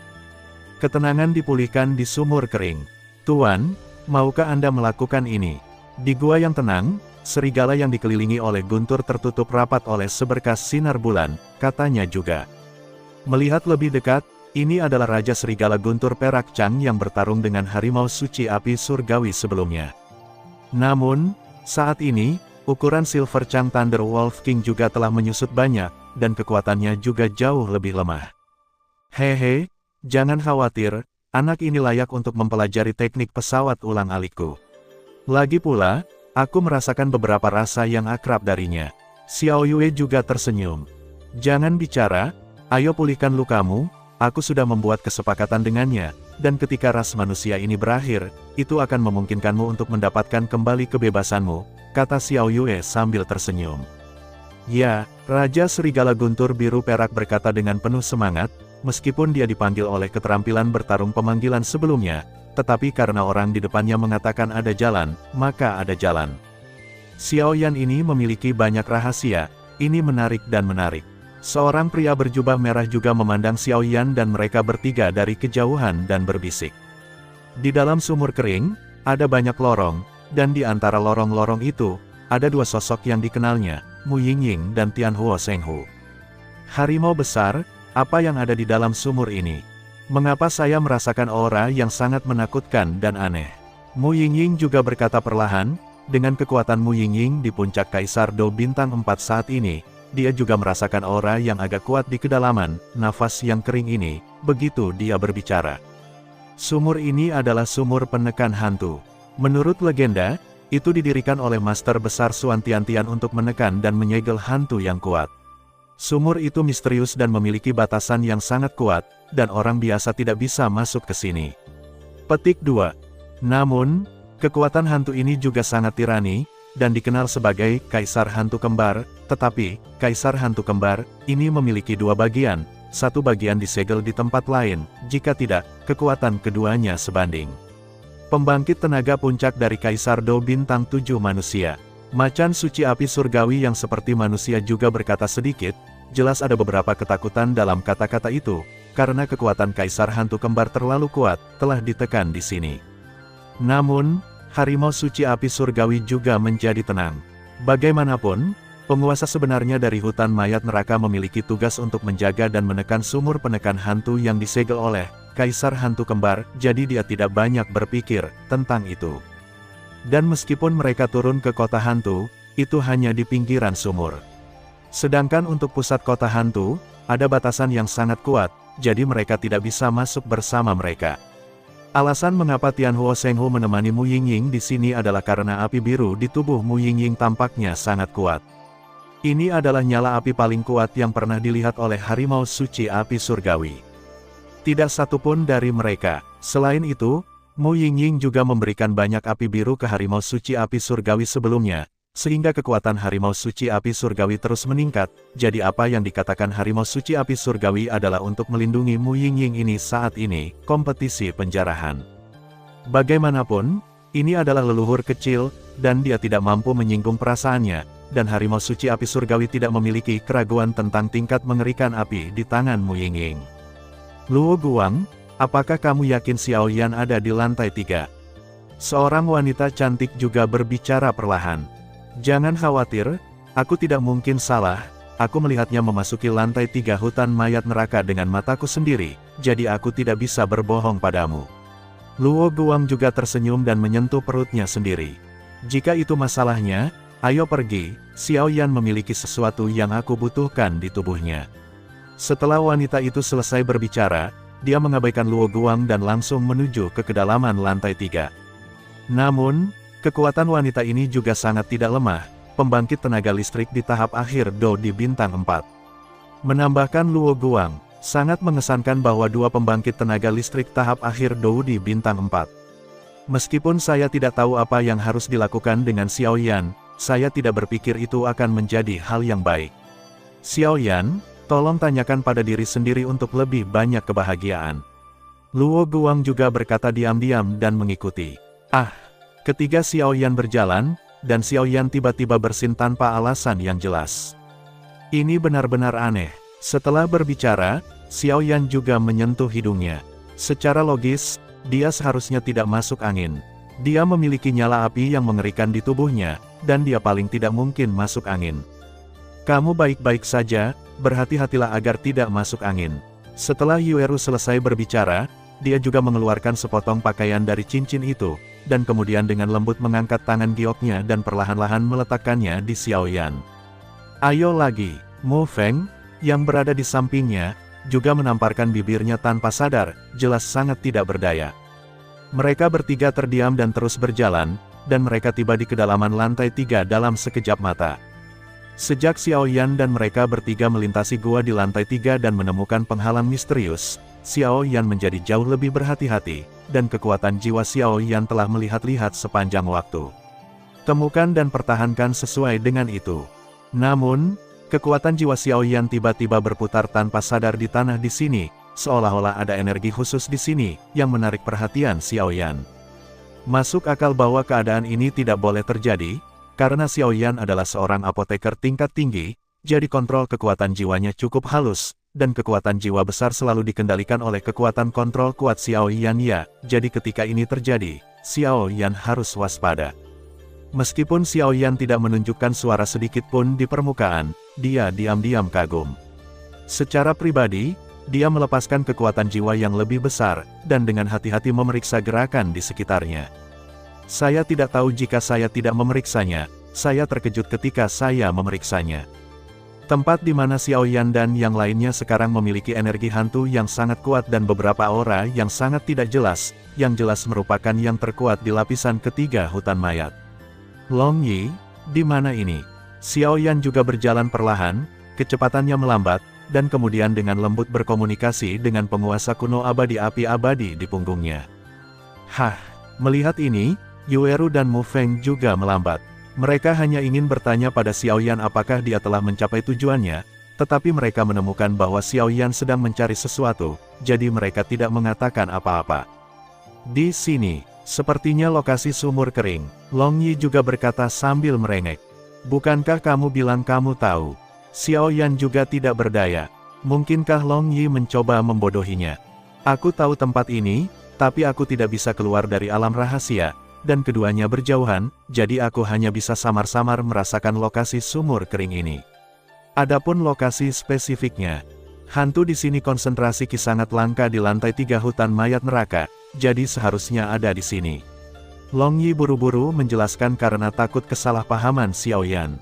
Ketenangan dipulihkan di sumur kering. Tuan, maukah Anda melakukan ini? Di gua yang tenang, serigala yang dikelilingi oleh guntur tertutup rapat oleh seberkas sinar bulan, katanya juga. Melihat lebih dekat, ini adalah Raja Serigala Guntur Perak Chang yang bertarung dengan harimau suci api surgawi sebelumnya. Namun, saat ini, ukuran Silver Chang Thunder Wolf King juga telah menyusut banyak, dan kekuatannya juga jauh lebih lemah. Hehe, jangan khawatir, anak ini layak untuk mempelajari teknik pesawat ulang-alikku. Lagi pula, aku merasakan beberapa rasa yang akrab darinya. Xiao Yue juga tersenyum. Jangan bicara, ayo pulihkan lukamu. Aku sudah membuat kesepakatan dengannya, dan ketika ras manusia ini berakhir, itu akan memungkinkanmu untuk mendapatkan kembali kebebasanmu, kata Xiao Yue sambil tersenyum. Ya, Raja Serigala Guntur Biru Perak berkata dengan penuh semangat, meskipun dia dipanggil oleh keterampilan bertarung pemanggilan sebelumnya, tetapi karena orang di depannya mengatakan ada jalan, maka ada jalan. Xiao Yan ini memiliki banyak rahasia, ini menarik dan menarik. Seorang pria berjubah merah juga memandang Xiao Yan dan mereka bertiga dari kejauhan dan berbisik. Di dalam sumur kering, ada banyak lorong, dan di antara lorong-lorong itu, ada dua sosok yang dikenalnya, Mu Yingying dan Tianhuo Shenghu. Harimau besar, apa yang ada di dalam sumur ini? Mengapa saya merasakan aura yang sangat menakutkan dan aneh? Mu Yingying juga berkata perlahan, dengan kekuatan Mu Yingying di puncak Kaisar Do Bintang 4 saat ini, dia juga merasakan aura yang agak kuat di kedalaman, nafas yang kering ini, begitu dia berbicara. Sumur ini adalah sumur penekan hantu. Menurut legenda, itu didirikan oleh Master Besar Suan Tiantian untuk menekan dan menyegel hantu yang kuat. Sumur itu misterius dan memiliki batasan yang sangat kuat, dan orang biasa tidak bisa masuk ke sini. Petik 2. Namun, kekuatan hantu ini juga sangat tirani, dan dikenal sebagai Kaisar Hantu Kembar, tetapi, Kaisar Hantu Kembar, ini memiliki dua bagian, satu bagian disegel di tempat lain, jika tidak, kekuatan keduanya sebanding. Pembangkit tenaga puncak dari Kaisar Do Bintang 7 manusia. Macan suci api surgawi yang seperti manusia juga berkata sedikit, jelas ada beberapa ketakutan dalam kata-kata itu, karena kekuatan Kaisar Hantu Kembar terlalu kuat, telah ditekan di sini. Namun, harimau suci api surgawi juga menjadi tenang. Bagaimanapun, penguasa sebenarnya dari hutan mayat neraka memiliki tugas untuk menjaga dan menekan sumur penekan hantu yang disegel oleh Kaisar Hantu Kembar, jadi dia tidak banyak berpikir tentang itu. Dan meskipun mereka turun ke kota hantu, itu hanya di pinggiran sumur. Sedangkan untuk pusat kota hantu, ada batasan yang sangat kuat, jadi mereka tidak bisa masuk bersama mereka. Alasan mengapa Tianhuo Shenghu menemani Mu Yingying di sini adalah karena api biru di tubuh Mu Yingying tampaknya sangat kuat. Ini adalah nyala api paling kuat yang pernah dilihat oleh harimau suci api surgawi. Tidak satupun dari mereka. Selain itu, Mu Yingying juga memberikan banyak api biru ke harimau suci api surgawi sebelumnya, sehingga kekuatan harimau suci api surgawi terus meningkat. Jadi apa yang dikatakan harimau suci api surgawi adalah untuk melindungi Mu Yingying ini saat ini, kompetisi penjarahan. Bagaimanapun, ini adalah leluhur kecil, dan dia tidak mampu menyinggung perasaannya, dan harimau suci api surgawi tidak memiliki keraguan tentang tingkat mengerikan api di tangan Mu Yingying. Luo Guang, apakah kamu yakin Xiao Yan ada di lantai 3? Seorang wanita cantik juga berbicara perlahan. Jangan khawatir, aku tidak mungkin salah, aku melihatnya memasuki lantai 3 hutan mayat neraka dengan mataku sendiri, jadi aku tidak bisa berbohong padamu. Luo Guang juga tersenyum dan menyentuh perutnya sendiri. Jika itu masalahnya, ayo pergi, Xiao Yan memiliki sesuatu yang aku butuhkan di tubuhnya. Setelah wanita itu selesai berbicara, dia mengabaikan Luo Guang dan langsung menuju ke kedalaman lantai 3. Namun, kekuatan wanita ini juga sangat tidak lemah, pembangkit tenaga listrik di tahap akhir Do di bintang 4. Menambahkan Luo Guang, sangat mengesankan bahwa dua pembangkit tenaga listrik tahap akhir Do di bintang 4. Meskipun saya tidak tahu apa yang harus dilakukan dengan Xiao Yan, saya tidak berpikir itu akan menjadi hal yang baik. Xiao Yan, tolong tanyakan pada diri sendiri untuk lebih banyak kebahagiaan. Luo Guang juga berkata diam-diam dan mengikuti. Ketiga Xiao Yan berjalan, dan Xiao Yan tiba-tiba bersin tanpa alasan yang jelas. Ini benar-benar aneh. Setelah berbicara, Xiao Yan juga menyentuh hidungnya. Secara logis, dia seharusnya tidak masuk angin. Dia memiliki nyala api yang mengerikan di tubuhnya, dan dia paling tidak mungkin masuk angin. Kamu baik-baik saja, berhati-hatilah agar tidak masuk angin. Setelah Yueru selesai berbicara, dia juga mengeluarkan sepotong pakaian dari cincin itu, dan kemudian dengan lembut mengangkat tangan gioknya dan perlahan-lahan meletakkannya di Xiao Yan. Ayo lagi, Mu Feng, yang berada di sampingnya, juga menamparkan bibirnya tanpa sadar, jelas sangat tidak berdaya. Mereka bertiga terdiam dan terus berjalan, dan mereka tiba di kedalaman lantai 3 dalam sekejap mata. Sejak Xiao Yan dan mereka bertiga melintasi gua di lantai 3 dan menemukan penghalang misterius, Xiao Yan menjadi jauh lebih berhati-hati, dan kekuatan jiwa Xiao Yan telah melihat-lihat sepanjang waktu. Temukan dan pertahankan sesuai dengan itu. Namun, Kekuatan jiwa Xiao Yan tiba-tiba berputar tanpa sadar di tanah di sini, seolah-olah ada energi khusus di sini, yang menarik perhatian Xiao Yan. Masuk akal bahwa keadaan ini tidak boleh terjadi, karena Xiao Yan adalah seorang apoteker tingkat tinggi, jadi kontrol kekuatan jiwanya cukup halus, dan kekuatan jiwa besar selalu dikendalikan oleh kekuatan kontrol kuat Xiao Yan ya, jadi ketika ini terjadi, Xiao Yan harus waspada. Meskipun Xiao Yan tidak menunjukkan suara sedikit pun di permukaan, dia diam-diam kagum. Secara pribadi, dia melepaskan kekuatan jiwa yang lebih besar, dan dengan hati-hati memeriksa gerakan di sekitarnya. Saya tidak tahu jika saya tidak memeriksanya, saya terkejut ketika saya memeriksanya. Tempat di mana Xiao Yan dan yang lainnya sekarang memiliki energi hantu yang sangat kuat dan beberapa aura yang sangat tidak jelas, yang jelas merupakan yang terkuat di lapisan ketiga hutan mayat. Long Yi, di mana ini? Xiao Yan juga berjalan perlahan, kecepatannya melambat, dan kemudian dengan lembut berkomunikasi dengan penguasa kuno abadi api abadi di punggungnya. Hah, melihat ini, Yueru dan Mu Feng juga melambat. Mereka hanya ingin bertanya pada Xiao Yan apakah dia telah mencapai tujuannya, tetapi mereka menemukan bahwa Xiao Yan sedang mencari sesuatu, jadi mereka tidak mengatakan apa-apa. Di sini, sepertinya lokasi sumur kering, Long Yi juga berkata sambil merengek. Bukankah kamu bilang kamu tahu? Xiao Yan juga tidak berdaya. Mungkinkah Long Yi mencoba membodohinya? Aku tahu tempat ini, tapi aku tidak bisa keluar dari alam rahasia, dan keduanya berjauhan, jadi aku hanya bisa samar-samar merasakan lokasi sumur kering ini. Adapun lokasi spesifiknya, hantu di sini konsentrasi Ki sangat langka di lantai 3 hutan mayat neraka, jadi seharusnya ada di sini. Long Yi buru-buru menjelaskan karena takut kesalahpahaman Xiao Yan.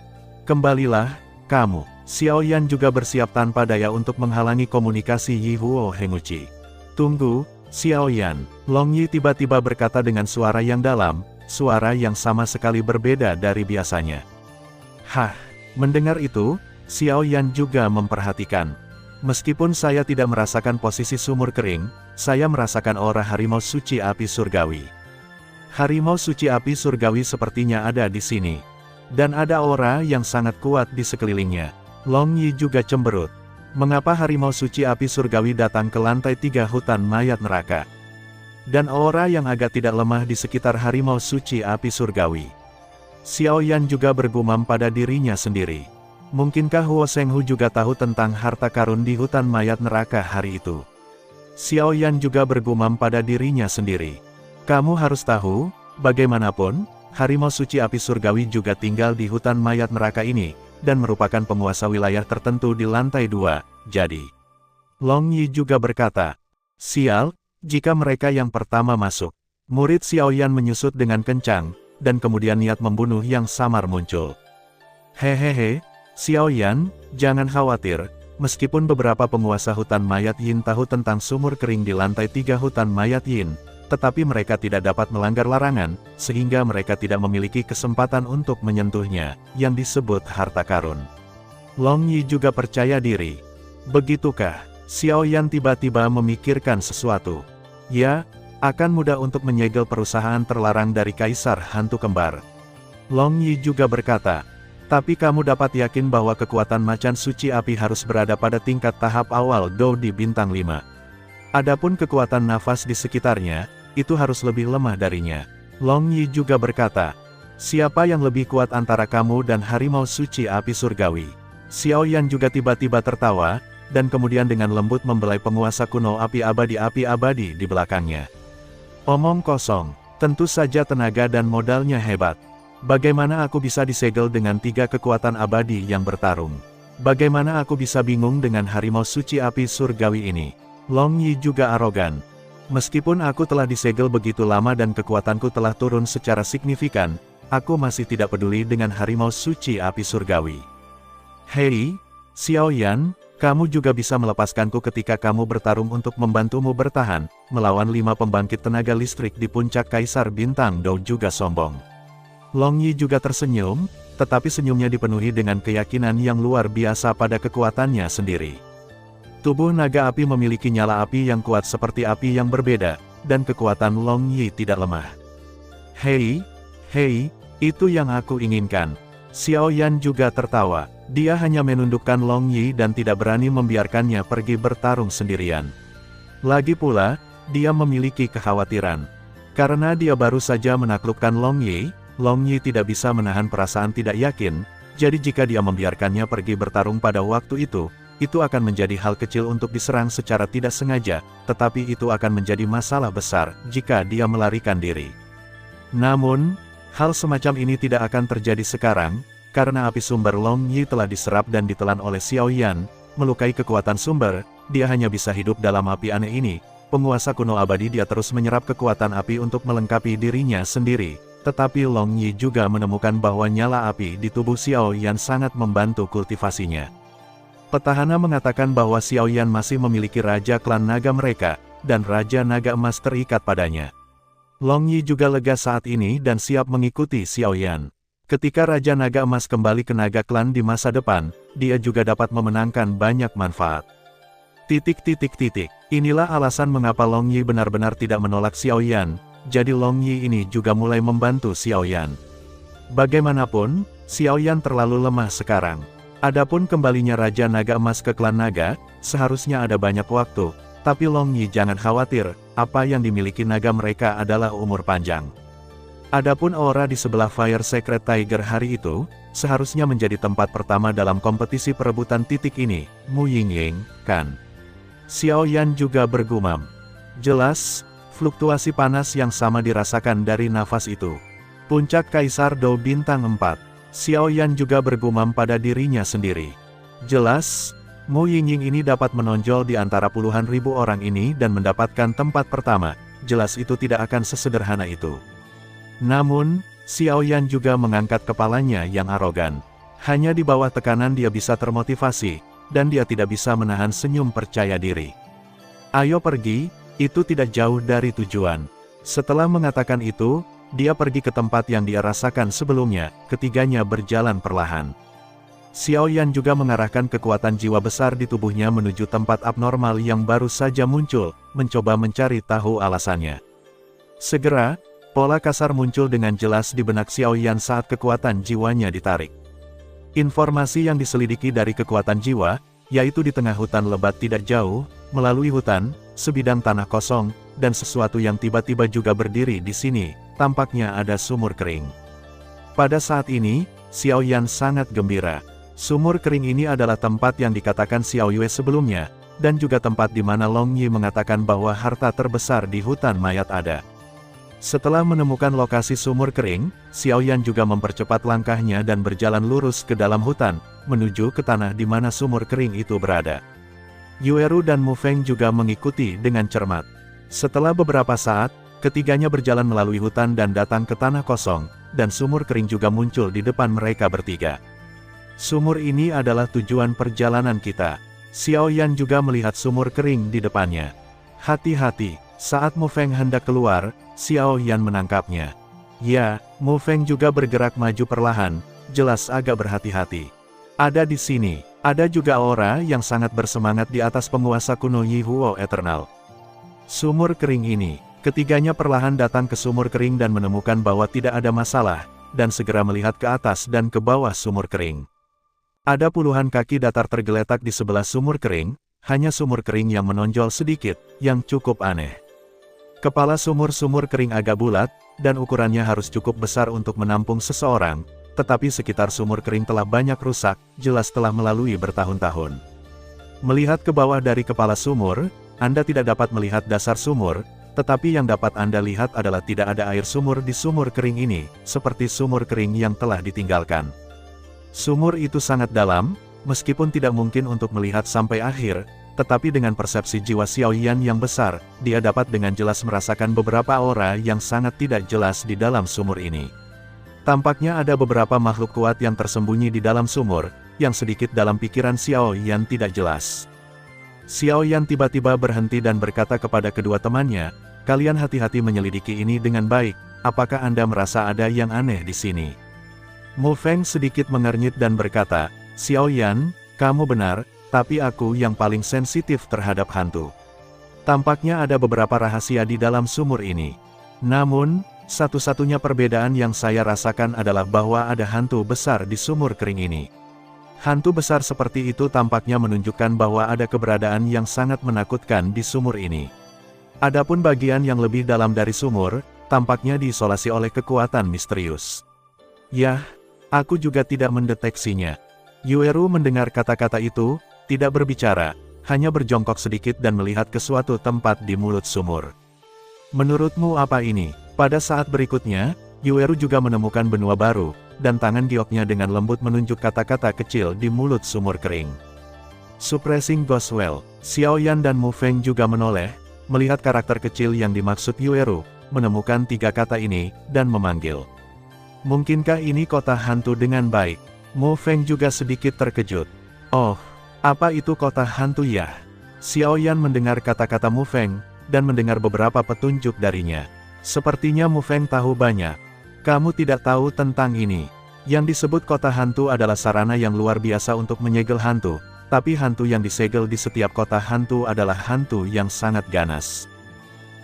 Kembalilah, kamu. Xiao Yan juga bersiap tanpa daya untuk menghalangi komunikasi Yi Huo Henguchi. Tunggu, Xiao Yan. Long Yi tiba-tiba berkata dengan suara yang dalam, suara yang sama sekali berbeda dari biasanya. Hah, mendengar itu, Xiao Yan juga memperhatikan. Meskipun saya tidak merasakan posisi sumur kering, saya merasakan aura harimau suci api surgawi. Harimau suci api surgawi sepertinya ada di sini. Dan ada aura yang sangat kuat di sekelilingnya. Long Yi juga cemberut. Mengapa harimau suci api surgawi datang ke lantai 3 hutan mayat neraka? Dan aura yang agak tidak lemah di sekitar harimau suci api surgawi. Xiao Yan juga bergumam pada dirinya sendiri. Mungkinkah Huo Shenghu juga tahu tentang harta karun di hutan mayat neraka hari itu? Xiao Yan juga bergumam pada dirinya sendiri. Kamu harus tahu, bagaimanapun, harimau suci api surgawi juga tinggal di hutan mayat neraka ini, dan merupakan penguasa wilayah tertentu di lantai 2, jadi. Long Yi juga berkata, sial, jika mereka yang pertama masuk. Murid Xiao Yan menyusut dengan kencang, dan kemudian niat membunuh yang samar muncul. Hehehe, Xiao Yan, jangan khawatir, meskipun beberapa penguasa hutan mayat Yin tahu tentang sumur kering di lantai 3 hutan mayat Yin, tetapi mereka tidak dapat melanggar larangan, sehingga mereka tidak memiliki kesempatan untuk menyentuhnya, yang disebut harta karun. Long Yi juga percaya diri. Begitukah? Xiao Yan tiba-tiba memikirkan sesuatu. Ya, akan mudah untuk menyegel perusahaan terlarang dari Kaisar Hantu Kembar. Long Yi juga berkata, tapi kamu dapat yakin bahwa kekuatan macan suci api harus berada pada tingkat tahap awal Dou di bintang 5. Adapun kekuatan nafas di sekitarnya, itu harus lebih lemah darinya. Long Yi juga berkata, siapa yang lebih kuat antara kamu dan harimau suci api surgawi? Xiao Yan juga tiba-tiba tertawa, dan kemudian dengan lembut membelai penguasa kuno api abadi di belakangnya. Omong kosong, tentu saja tenaga dan modalnya hebat. Bagaimana aku bisa disegel dengan 3 kekuatan abadi yang bertarung? Bagaimana aku bisa bingung dengan harimau suci api surgawi ini? Long Yi juga arogan. Meskipun aku telah disegel begitu lama dan kekuatanku telah turun secara signifikan, aku masih tidak peduli dengan harimau suci api surgawi. Hei, Xiao Yan, kamu juga bisa melepaskanku ketika kamu bertarung untuk membantumu bertahan, melawan 5 pembangkit tenaga listrik di puncak Kaisar Bintang Dou juga sombong. Long Yi juga tersenyum, tetapi senyumnya dipenuhi dengan keyakinan yang luar biasa pada kekuatannya sendiri. Tubuh naga api memiliki nyala api yang kuat seperti api yang berbeda, dan kekuatan Long Yi tidak lemah. Hei, itu yang aku inginkan. Xiao Yan juga tertawa. Dia hanya menundukkan Long Yi dan tidak berani membiarkannya pergi bertarung sendirian. Lagi pula, dia memiliki kekhawatiran. Karena dia baru saja menaklukkan Long Yi tidak bisa menahan perasaan tidak yakin, jadi jika dia membiarkannya pergi bertarung pada waktu itu akan menjadi hal kecil untuk diserang secara tidak sengaja, tetapi itu akan menjadi masalah besar jika dia melarikan diri. Namun, hal semacam ini tidak akan terjadi sekarang, karena api sumber Long Yi telah diserap dan ditelan oleh Xiao Yan, melukai kekuatan sumber, dia hanya bisa hidup dalam api aneh ini. Penguasa kuno abadi dia terus menyerap kekuatan api untuk melengkapi dirinya sendiri, tetapi Long Yi juga menemukan bahwa nyala api di tubuh Xiao Yan sangat membantu kultivasinya. Petahana mengatakan bahwa Xiao Yan masih memiliki Raja Klan Naga mereka, dan Raja Naga Emas terikat padanya. Long Yi juga lega saat ini dan siap mengikuti Xiao Yan. Ketika Raja Naga Emas kembali ke Naga Klan di masa depan, dia juga dapat memenangkan banyak manfaat. Inilah alasan mengapa Long Yi benar-benar tidak menolak Xiao Yan, jadi Long Yi ini juga mulai membantu Xiao Yan. Bagaimanapun, Xiao Yan terlalu lemah sekarang. Adapun kembalinya Raja Naga Emas ke Klan Naga, seharusnya ada banyak waktu, tapi Long Yi jangan khawatir, apa yang dimiliki naga mereka adalah umur panjang. Adapun aura di sebelah Fire Sacred Tiger hari itu, seharusnya menjadi tempat pertama dalam kompetisi perebutan titik ini, Mu Yingying, kan? Xiao Yan juga bergumam. Jelas, fluktuasi panas yang sama dirasakan dari nafas itu. Puncak Kaisar Dou Bintang 4. Xiao Yan juga bergumam pada dirinya sendiri. Jelas, Mu Yingying ini dapat menonjol di antara puluhan ribu orang ini dan mendapatkan tempat pertama, jelas itu tidak akan sesederhana itu. Namun, Xiao Yan juga mengangkat kepalanya yang arogan. Hanya di bawah tekanan dia bisa termotivasi, dan dia tidak bisa menahan senyum percaya diri. Ayo pergi, itu tidak jauh dari tujuan. Setelah mengatakan itu, dia pergi ke tempat yang dia rasakan sebelumnya, ketiganya berjalan perlahan. Xiao Yan juga mengarahkan kekuatan jiwa besar di tubuhnya menuju tempat abnormal yang baru saja muncul, mencoba mencari tahu alasannya. Segera, pola kasar muncul dengan jelas di benak Xiao Yan saat kekuatan jiwanya ditarik. Informasi yang diselidiki dari kekuatan jiwa, yaitu di tengah hutan lebat tidak jauh, melalui hutan, sebidang tanah kosong, dan sesuatu yang tiba-tiba juga berdiri di sini, tampaknya ada sumur kering. Pada saat ini, Xiao Yan sangat gembira. Sumur kering ini adalah tempat yang dikatakan Xiao Yue sebelumnya, dan juga tempat di mana Long Yi mengatakan bahwa harta terbesar di hutan mayat ada. Setelah menemukan lokasi sumur kering, Xiao Yan juga mempercepat langkahnya dan berjalan lurus ke dalam hutan, menuju ke tanah di mana sumur kering itu berada. Yueru dan Mu Feng juga mengikuti dengan cermat. Setelah beberapa saat, ketiganya berjalan melalui hutan dan datang ke tanah kosong, dan sumur kering juga muncul di depan mereka bertiga. Sumur ini adalah tujuan perjalanan kita. Xiao Yan juga melihat sumur kering di depannya. Hati-hati, saat Mu Feng hendak keluar, Xiao Yan menangkapnya. Ya, Mu Feng juga bergerak maju perlahan, jelas agak berhati-hati. Ada di sini, ada juga aura yang sangat bersemangat di atas penguasa kuno Yi Huo Eternal. Sumur kering ini. Ketiganya perlahan datang ke sumur kering dan menemukan bahwa tidak ada masalah, dan segera melihat ke atas dan ke bawah sumur kering. Ada puluhan kaki datar tergeletak di sebelah sumur kering, hanya sumur kering yang menonjol sedikit, yang cukup aneh. Kepala sumur-sumur kering agak bulat, dan ukurannya harus cukup besar untuk menampung seseorang, tetapi sekitar sumur kering telah banyak rusak, jelas telah melalui bertahun-tahun. Melihat ke bawah dari kepala sumur, Anda tidak dapat melihat dasar sumur, tetapi yang dapat Anda lihat adalah tidak ada air sumur di sumur kering ini, seperti sumur kering yang telah ditinggalkan. Sumur itu sangat dalam, meskipun tidak mungkin untuk melihat sampai akhir, tetapi dengan persepsi jiwa Xiao Yan yang besar, dia dapat dengan jelas merasakan beberapa aura yang sangat tidak jelas di dalam sumur ini. Tampaknya ada beberapa makhluk kuat yang tersembunyi di dalam sumur, yang sedikit dalam pikiran Xiao Yan tidak jelas. Xiao Yan tiba-tiba berhenti dan berkata kepada kedua temannya, "Kalian hati-hati menyelidiki ini dengan baik, apakah Anda merasa ada yang aneh di sini?" Mu Feng sedikit mengernyit dan berkata, "Xiao Yan, kamu benar, tapi aku yang paling sensitif terhadap hantu. Tampaknya ada beberapa rahasia di dalam sumur ini. Namun, satu-satunya perbedaan yang saya rasakan adalah bahwa ada hantu besar di sumur kering ini." Hantu besar seperti itu tampaknya menunjukkan bahwa ada keberadaan yang sangat menakutkan di sumur ini. Adapun bagian yang lebih dalam dari sumur, tampaknya diisolasi oleh kekuatan misterius. Yah, aku juga tidak mendeteksinya. Yueru mendengar kata-kata itu, tidak berbicara, hanya berjongkok sedikit dan melihat ke suatu tempat di mulut sumur. Menurutmu apa ini? Pada saat berikutnya, Yueru juga menemukan benua baru, dan tangan gioknya dengan lembut menunjuk kata-kata kecil di mulut sumur kering. Suppressing Ghost Well. Xiaoyan dan Mu Feng juga menoleh, melihat karakter kecil yang dimaksud Yueru, menemukan 3 kata ini, dan memanggil. Mungkinkah ini kota hantu dengan baik? Mu Feng juga sedikit terkejut. Oh, apa itu kota hantu ya? Xiaoyan mendengar kata-kata Mu Feng, dan mendengar beberapa petunjuk darinya. Sepertinya Mu Feng tahu banyak. Kamu tidak tahu tentang ini. Yang disebut kota hantu adalah sarana yang luar biasa untuk menyegel hantu, tapi hantu yang disegel di setiap kota hantu adalah hantu yang sangat ganas.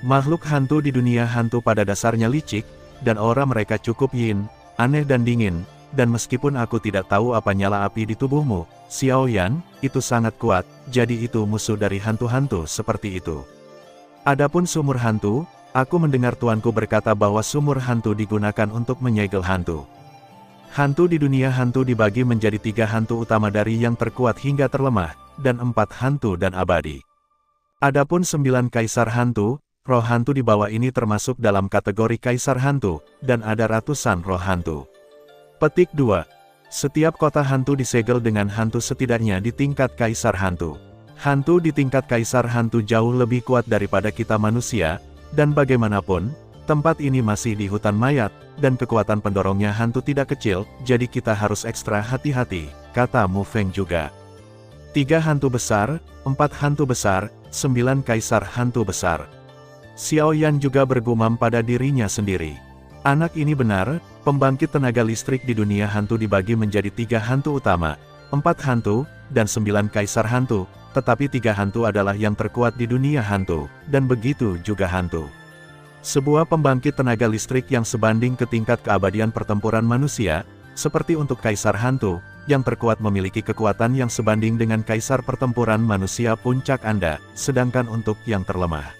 Makhluk hantu di dunia hantu pada dasarnya licik, dan aura mereka cukup yin, aneh dan dingin, dan meskipun aku tidak tahu apa nyala api di tubuhmu, Xiaoyan, itu sangat kuat, jadi itu musuh dari hantu-hantu seperti itu. Adapun sumur hantu, aku mendengar tuanku berkata bahwa sumur hantu digunakan untuk menyegel hantu. Hantu di dunia hantu dibagi menjadi 3 hantu utama dari yang terkuat hingga terlemah, dan 4 hantu dan abadi. Adapun 9 kaisar hantu, roh hantu di bawah ini termasuk dalam kategori kaisar hantu, dan ada ratusan roh hantu. Petik 2. Setiap kota hantu disegel dengan hantu setidaknya di tingkat kaisar hantu. Hantu di tingkat kaisar hantu jauh lebih kuat daripada kita manusia, dan bagaimanapun, tempat ini masih di hutan mayat, dan kekuatan pendorongnya hantu tidak kecil, jadi kita harus ekstra hati-hati, kata Mu Feng juga. 3 hantu besar, 4 hantu besar, 9 kaisar hantu besar. Xiaoyan juga bergumam pada dirinya sendiri. Anak ini benar, pembangkit tenaga listrik di dunia hantu dibagi menjadi 3 hantu utama, 4 hantu, dan 9 kaisar hantu. Tetapi 3 hantu adalah yang terkuat di dunia hantu, dan begitu juga hantu. Sebuah pembangkit tenaga listrik yang sebanding ke tingkat keabadian pertempuran manusia, seperti untuk kaisar hantu, yang terkuat memiliki kekuatan yang sebanding dengan kaisar pertempuran manusia puncak Anda, sedangkan untuk yang terlemah.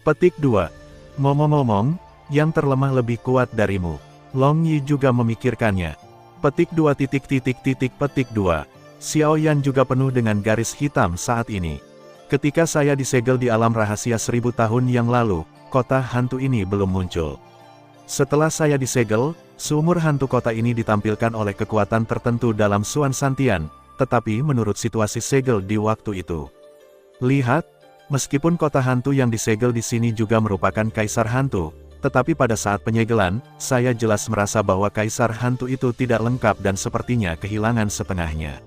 Petik 2. Ngomong-ngomong, yang terlemah lebih kuat darimu. Long Yi juga memikirkannya. Petik 2. Petik 2. Xiaoyan juga penuh dengan garis hitam saat ini. Ketika saya disegel di alam rahasia 1000 tahun yang lalu, kota hantu ini belum muncul. Setelah saya disegel, sumur hantu kota ini ditampilkan oleh kekuatan tertentu dalam Suan Santian, tetapi menurut situasi segel di waktu itu. Lihat, meskipun kota hantu yang disegel di sini juga merupakan kaisar hantu, tetapi pada saat penyegelan, saya jelas merasa bahwa kaisar hantu itu tidak lengkap dan sepertinya kehilangan setengahnya.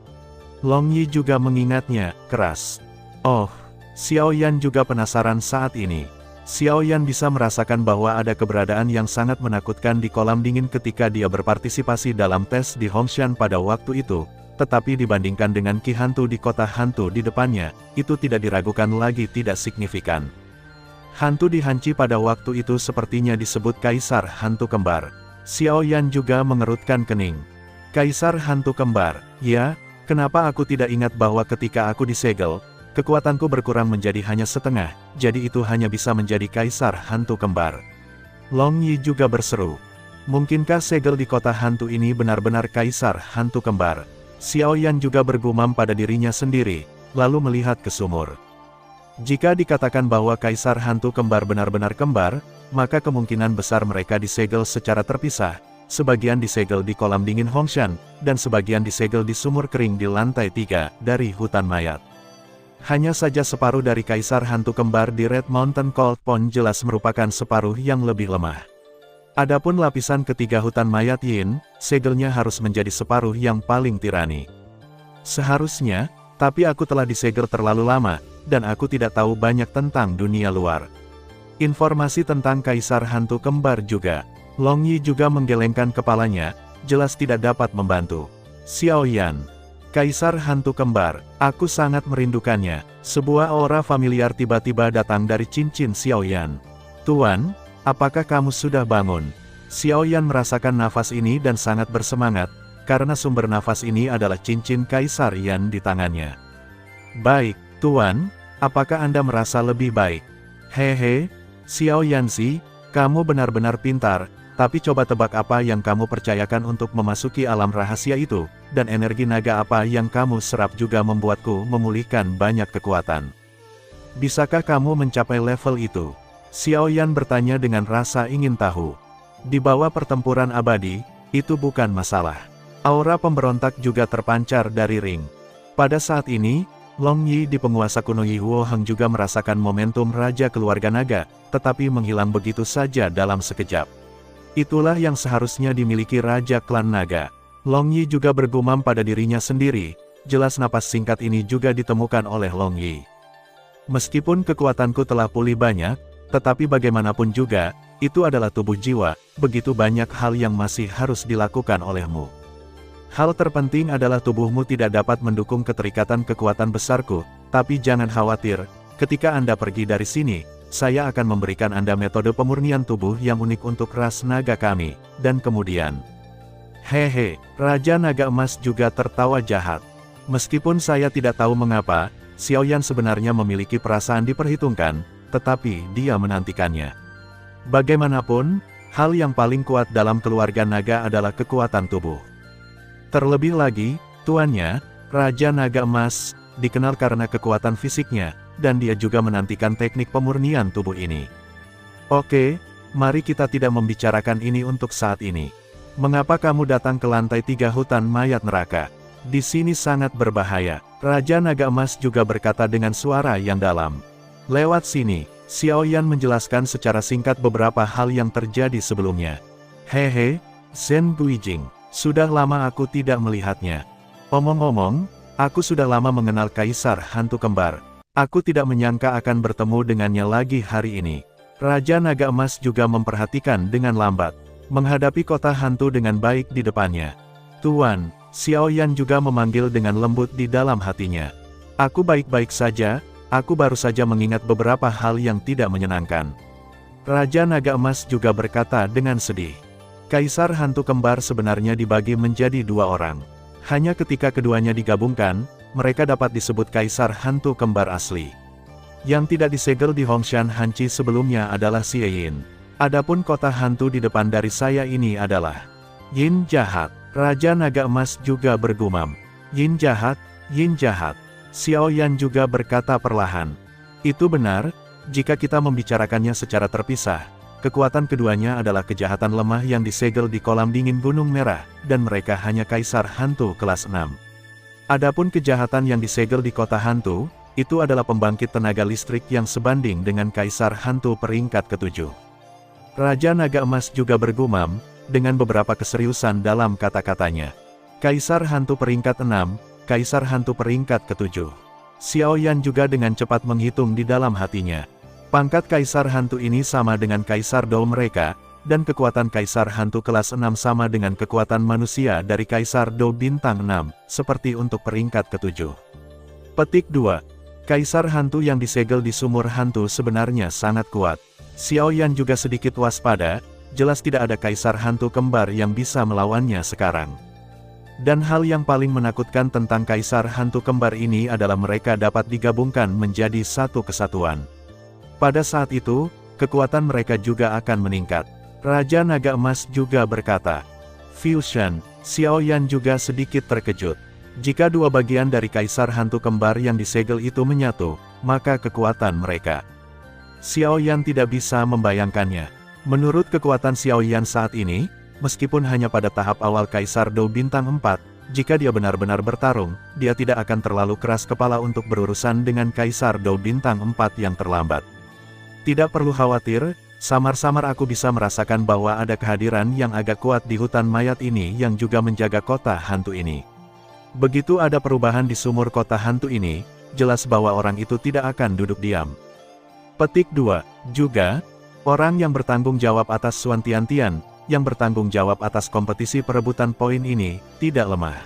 Long Yi juga mengingatnya, keras. Oh, Xiaoyan juga penasaran saat ini. Xiaoyan bisa merasakan bahwa ada keberadaan yang sangat menakutkan di kolam dingin ketika dia berpartisipasi dalam tes di Hongshan pada waktu itu, tetapi dibandingkan dengan Ki hantu di kota hantu di depannya, itu tidak diragukan lagi tidak signifikan. Hantu di Hanci pada waktu itu sepertinya disebut Kaisar Hantu Kembar. Xiaoyan juga mengerutkan kening. Kaisar Hantu Kembar, ya? Kenapa aku tidak ingat bahwa ketika aku disegel, kekuatanku berkurang menjadi hanya setengah, jadi itu hanya bisa menjadi kaisar hantu kembar. Long Yi juga berseru. Mungkinkah segel di kota hantu ini benar-benar kaisar hantu kembar? Xiaoyan juga bergumam pada dirinya sendiri, lalu melihat ke sumur. Jika dikatakan bahwa kaisar hantu kembar benar-benar kembar, maka kemungkinan besar mereka disegel secara terpisah. Sebagian disegel di kolam dingin Hongshan, dan sebagian disegel di sumur kering di lantai 3, dari hutan mayat. Hanya saja separuh dari kaisar hantu kembar di Red Mountain Cold Pond jelas merupakan separuh yang lebih lemah. Adapun lapisan ketiga hutan mayat Yin, segelnya harus menjadi separuh yang paling tirani. Seharusnya, tapi aku telah disegel terlalu lama, dan aku tidak tahu banyak tentang dunia luar. Informasi tentang kaisar hantu kembar juga. Long Yi juga menggelengkan kepalanya, jelas tidak dapat membantu. Xiaoyan, kaisar hantu kembar, aku sangat merindukannya. Sebuah aura familiar tiba-tiba datang dari cincin Xiaoyan. Tuan, apakah kamu sudah bangun? Xiaoyan merasakan nafas ini dan sangat bersemangat, karena sumber nafas ini adalah cincin Kaisar Yan di tangannya. Baik, Tuan, apakah Anda merasa lebih baik? Hehe, Xiao Yanzi, kamu benar-benar pintar, tapi coba tebak apa yang kamu percayakan untuk memasuki alam rahasia itu, dan energi naga apa yang kamu serap juga membuatku memulihkan banyak kekuatan. Bisakah kamu mencapai level itu? Xiao Yan bertanya dengan rasa ingin tahu. Di bawah pertempuran abadi, itu bukan masalah. Aura pemberontak juga terpancar dari ring. Pada saat ini, Long Yi di penguasa kuno Yi Huoheng juga merasakan momentum Raja Keluarga Naga, tetapi menghilang begitu saja dalam sekejap. Itulah yang seharusnya dimiliki Raja Klan Naga. Long Yi juga bergumam pada dirinya sendiri, jelas napas singkat ini juga ditemukan oleh Long Yi. Meskipun kekuatanku telah pulih banyak, tetapi bagaimanapun juga, itu adalah tubuh jiwa, begitu banyak hal yang masih harus dilakukan olehmu. Hal terpenting adalah tubuhmu tidak dapat mendukung keterikatan kekuatan besarku, tapi jangan khawatir, ketika Anda pergi dari sini, saya akan memberikan Anda metode pemurnian tubuh yang unik untuk ras naga kami, dan kemudian... Hehe, Raja Naga Emas juga tertawa jahat. Meskipun saya tidak tahu mengapa, Xiao Yan sebenarnya memiliki perasaan diperhitungkan, tetapi dia menantikannya. Bagaimanapun, hal yang paling kuat dalam keluarga naga adalah kekuatan tubuh. Terlebih lagi, tuannya, Raja Naga Emas, dikenal karena kekuatan fisiknya, dan dia juga menantikan teknik pemurnian tubuh ini. Oke, mari kita tidak membicarakan ini untuk saat ini. Mengapa kamu datang ke lantai 3 hutan mayat neraka? Di sini sangat berbahaya. Raja Naga Emas juga berkata dengan suara yang dalam. Lewat sini, Xiao Yan menjelaskan secara singkat beberapa hal yang terjadi sebelumnya. Hehe, Zhen Guijing. Sudah lama aku tidak melihatnya. Omong-omong, aku sudah lama mengenal Kaisar Hantu Kembar. Aku tidak menyangka akan bertemu dengannya lagi hari ini. Raja Naga Emas juga memperhatikan dengan lambat. Menghadapi kota hantu dengan baik di depannya. Tuan, Xiao Yan juga memanggil dengan lembut di dalam hatinya. Aku baik-baik saja, aku baru saja mengingat beberapa hal yang tidak menyenangkan. Raja Naga Emas juga berkata dengan sedih. Kaisar Hantu Kembar sebenarnya dibagi menjadi dua orang. Hanya ketika keduanya digabungkan, mereka dapat disebut Kaisar Hantu Kembar asli. Yang tidak disegel di Hongshan Hanci sebelumnya adalah Xie Yin. Adapun kota hantu di depan dari saya ini adalah Yin jahat. Raja Naga Emas juga bergumam. Yin jahat, Yin jahat. Xiao Yan juga berkata perlahan. Itu benar, jika kita membicarakannya secara terpisah. Kekuatan keduanya adalah kejahatan lemah yang disegel di kolam dingin Gunung Merah, dan mereka hanya Kaisar Hantu kelas 6. Adapun kejahatan yang disegel di kota hantu, itu adalah pembangkit tenaga listrik yang sebanding dengan Kaisar Hantu peringkat ke-7. Raja Naga Emas juga bergumam, dengan beberapa keseriusan dalam kata-katanya. Kaisar Hantu peringkat 6, Kaisar Hantu peringkat ke-7. Xiao Yan juga dengan cepat menghitung di dalam hatinya. Pangkat Kaisar Hantu ini sama dengan Kaisar Dou mereka, dan kekuatan Kaisar Hantu kelas 6 sama dengan kekuatan manusia dari Kaisar Dou bintang 6, seperti untuk peringkat ke-7. Petik 2. Kaisar Hantu yang disegel di sumur hantu sebenarnya sangat kuat. Xiao Yan juga sedikit waspada, jelas tidak ada Kaisar Hantu Kembar yang bisa melawannya sekarang. Dan hal yang paling menakutkan tentang Kaisar Hantu Kembar ini adalah mereka dapat digabungkan menjadi satu kesatuan. Pada saat itu, kekuatan mereka juga akan meningkat. Raja Naga Emas juga berkata. Fusion, Xiao Yan juga sedikit terkejut. Jika dua bagian dari Kaisar Hantu Kembar yang disegel itu menyatu, maka kekuatan mereka. Xiao Yan tidak bisa membayangkannya. Menurut kekuatan Xiao Yan saat ini, meskipun hanya pada tahap awal Kaisar Dou bintang 4, jika dia benar-benar bertarung, dia tidak akan terlalu keras kepala untuk berurusan dengan Kaisar Dou bintang 4 yang terlambat. Tidak perlu khawatir, samar-samar aku bisa merasakan bahwa ada kehadiran yang agak kuat di hutan mayat ini yang juga menjaga kota hantu ini. Begitu ada perubahan di sumur kota hantu ini, jelas bahwa orang itu tidak akan duduk diam. Petik 2. Juga, orang yang bertanggung jawab atas Suan Tiantian, yang bertanggung jawab atas kompetisi perebutan poin ini, tidak lemah.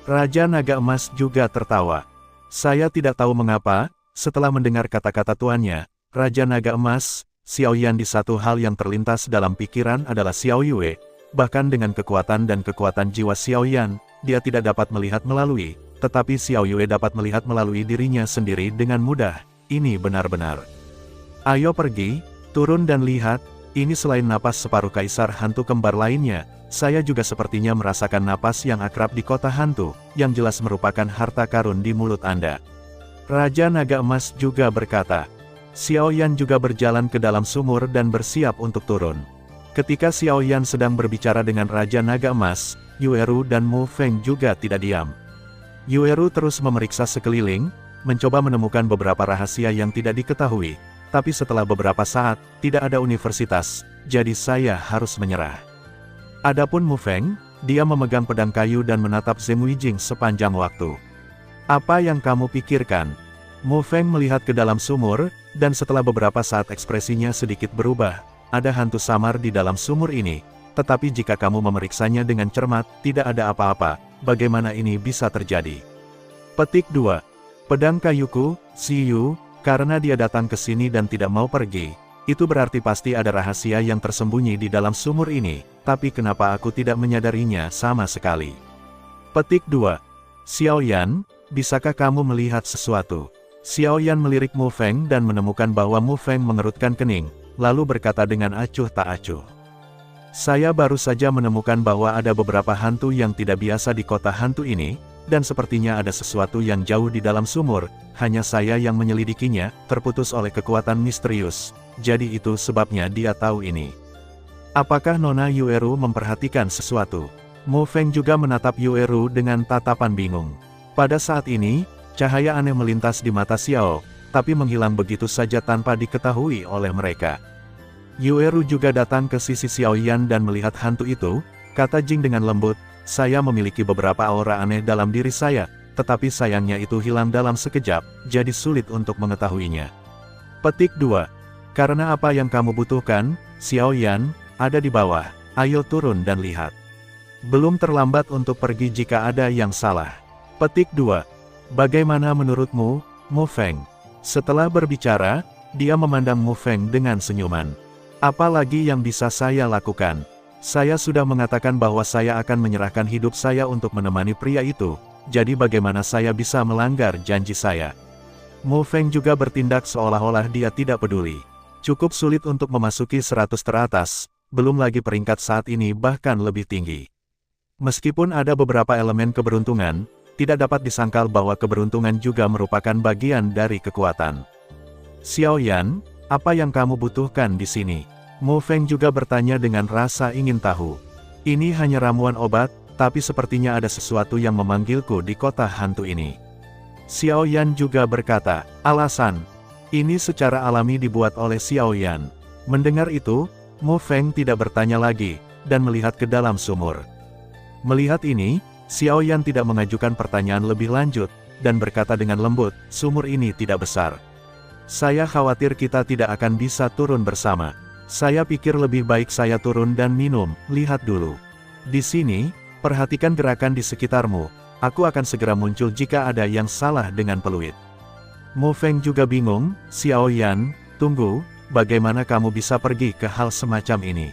Raja Naga Emas juga tertawa. Saya tidak tahu mengapa, setelah mendengar kata-kata tuannya, Raja Naga Emas, Xiao Yan di satu hal yang terlintas dalam pikiran adalah Xiao Yue, bahkan dengan kekuatan dan kekuatan jiwa Xiao Yan, dia tidak dapat melihat melalui, tetapi Xiao Yue dapat melihat melalui dirinya sendiri dengan mudah. Ini benar-benar. Ayo pergi, turun dan lihat, ini selain napas separuh kaisar hantu kembar lainnya, saya juga sepertinya merasakan napas yang akrab di kota hantu, yang jelas merupakan harta karun di mulut Anda. Raja Naga Emas juga berkata. Xiao Yan juga berjalan ke dalam sumur dan bersiap untuk turun. Ketika Xiao Yan sedang berbicara dengan Raja Naga Emas, Yueru dan Mu Feng juga tidak diam. Yueru terus memeriksa sekeliling, mencoba menemukan beberapa rahasia yang tidak diketahui, tapi setelah beberapa saat, tidak ada universitas, jadi saya harus menyerah. Adapun Mu Feng, dia memegang pedang kayu dan menatap Zheng Weijing sepanjang waktu. Apa yang kamu pikirkan? Mu Feng melihat ke dalam sumur, dan setelah beberapa saat ekspresinya sedikit berubah. Ada hantu samar di dalam sumur ini, tetapi jika kamu memeriksanya dengan cermat, tidak ada apa-apa. Bagaimana ini bisa terjadi? Petik 2. Pedang kayuku, Xiyu, karena dia datang ke sini dan tidak mau pergi. Itu berarti pasti ada rahasia yang tersembunyi di dalam sumur ini, tapi kenapa aku tidak menyadarinya sama sekali? Petik 2. Xiao Yan, bisakah kamu melihat sesuatu? Xiao Yan melirik Mu Feng dan menemukan bahwa Mu Feng mengerutkan kening, lalu berkata dengan acuh tak acuh. Saya baru saja menemukan bahwa ada beberapa hantu yang tidak biasa di kota hantu ini, dan sepertinya ada sesuatu yang jauh di dalam sumur, hanya saya yang menyelidikinya, terputus oleh kekuatan misterius, jadi itu sebabnya dia tahu ini. Apakah Nona Yueru memperhatikan sesuatu? Mu Feng juga menatap Yueru dengan tatapan bingung. Pada saat ini, cahaya aneh melintas di mata Xiao, tapi menghilang begitu saja tanpa diketahui oleh mereka. Yueru juga datang ke sisi Xiao Yan dan melihat hantu itu, kata Jing dengan lembut, saya memiliki beberapa aura aneh dalam diri saya, tetapi sayangnya itu hilang dalam sekejap, jadi sulit untuk mengetahuinya. Petik 2. Karena apa yang kamu butuhkan, Xiao Yan, ada di bawah, ayo turun dan lihat. Belum terlambat untuk pergi jika ada yang salah. Petik 2. Bagaimana menurutmu, Mu Feng? Setelah berbicara, dia memandang Mu Feng dengan senyuman. Apa lagi yang bisa saya lakukan? Saya sudah mengatakan bahwa saya akan menyerahkan hidup saya untuk menemani pria itu, jadi bagaimana saya bisa melanggar janji saya? Mu Feng juga bertindak seolah-olah dia tidak peduli. Cukup sulit untuk memasuki 100 teratas, belum lagi peringkat saat ini bahkan lebih tinggi. Meskipun ada beberapa elemen keberuntungan, tidak dapat disangkal bahwa keberuntungan juga merupakan bagian dari kekuatan. Xiao Yan, apa yang kamu butuhkan di sini? Mu Feng juga bertanya dengan rasa ingin tahu. Ini hanya ramuan obat, tapi sepertinya ada sesuatu yang memanggilku di kota hantu ini. Xiao Yan juga berkata, alasan. Ini secara alami dibuat oleh Xiao Yan. Mendengar itu, Mu Feng tidak bertanya lagi, dan melihat ke dalam sumur. Melihat ini, Xiao Yan tidak mengajukan pertanyaan lebih lanjut, dan berkata dengan lembut, sumur ini tidak besar. Saya khawatir kita tidak akan bisa turun bersama. Saya pikir lebih baik saya turun dan minum, lihat dulu. Di sini, perhatikan gerakan di sekitarmu, aku akan segera muncul jika ada yang salah dengan peluit. Mu Feng juga bingung, Xiao Yan, tunggu, bagaimana kamu bisa pergi ke hal semacam ini?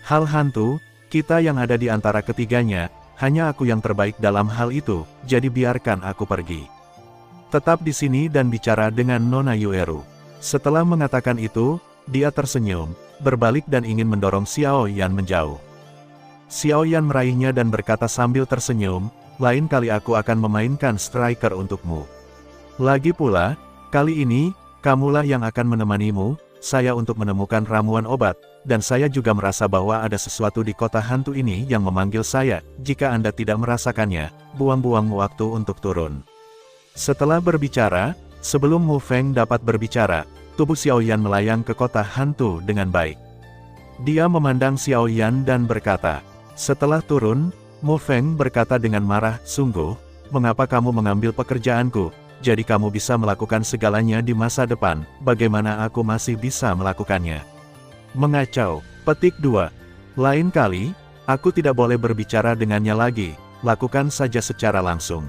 Hal hantu, kita yang ada di antara ketiganya, hanya aku yang terbaik dalam hal itu, jadi biarkan aku pergi. Tetap di sini dan bicara dengan Nona Yueru. Setelah mengatakan itu, dia tersenyum, berbalik dan ingin mendorong Xiao Yan menjauh. Xiao Yan meraihnya dan berkata sambil tersenyum, lain kali aku akan memainkan striker untukmu. Lagi pula, kali ini, kamulah yang akan menemanimu, saya untuk menemukan ramuan obat, dan saya juga merasa bahwa ada sesuatu di kota hantu ini yang memanggil saya, jika Anda tidak merasakannya, buang-buang waktu untuk turun. Setelah berbicara, sebelum Mu Feng dapat berbicara, tubuh Xiao Yan melayang ke kota hantu dengan baik. Dia memandang Xiao Yan dan berkata, setelah turun, Mu Feng berkata dengan marah, sungguh, mengapa kamu mengambil pekerjaanku? Jadi kamu bisa melakukan segalanya di masa depan, bagaimana aku masih bisa melakukannya? Mengacau. Petik 2. Lain kali, aku tidak boleh berbicara dengannya lagi, lakukan saja secara langsung.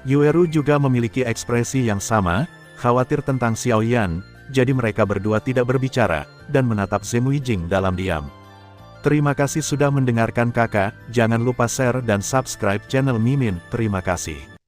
Yueru juga memiliki ekspresi yang sama, khawatir tentang Xiao Yan, jadi mereka berdua tidak berbicara, dan menatap Zheng Weijing dalam diam. Terima kasih sudah mendengarkan kakak, jangan lupa share dan subscribe channel Mimin, terima kasih.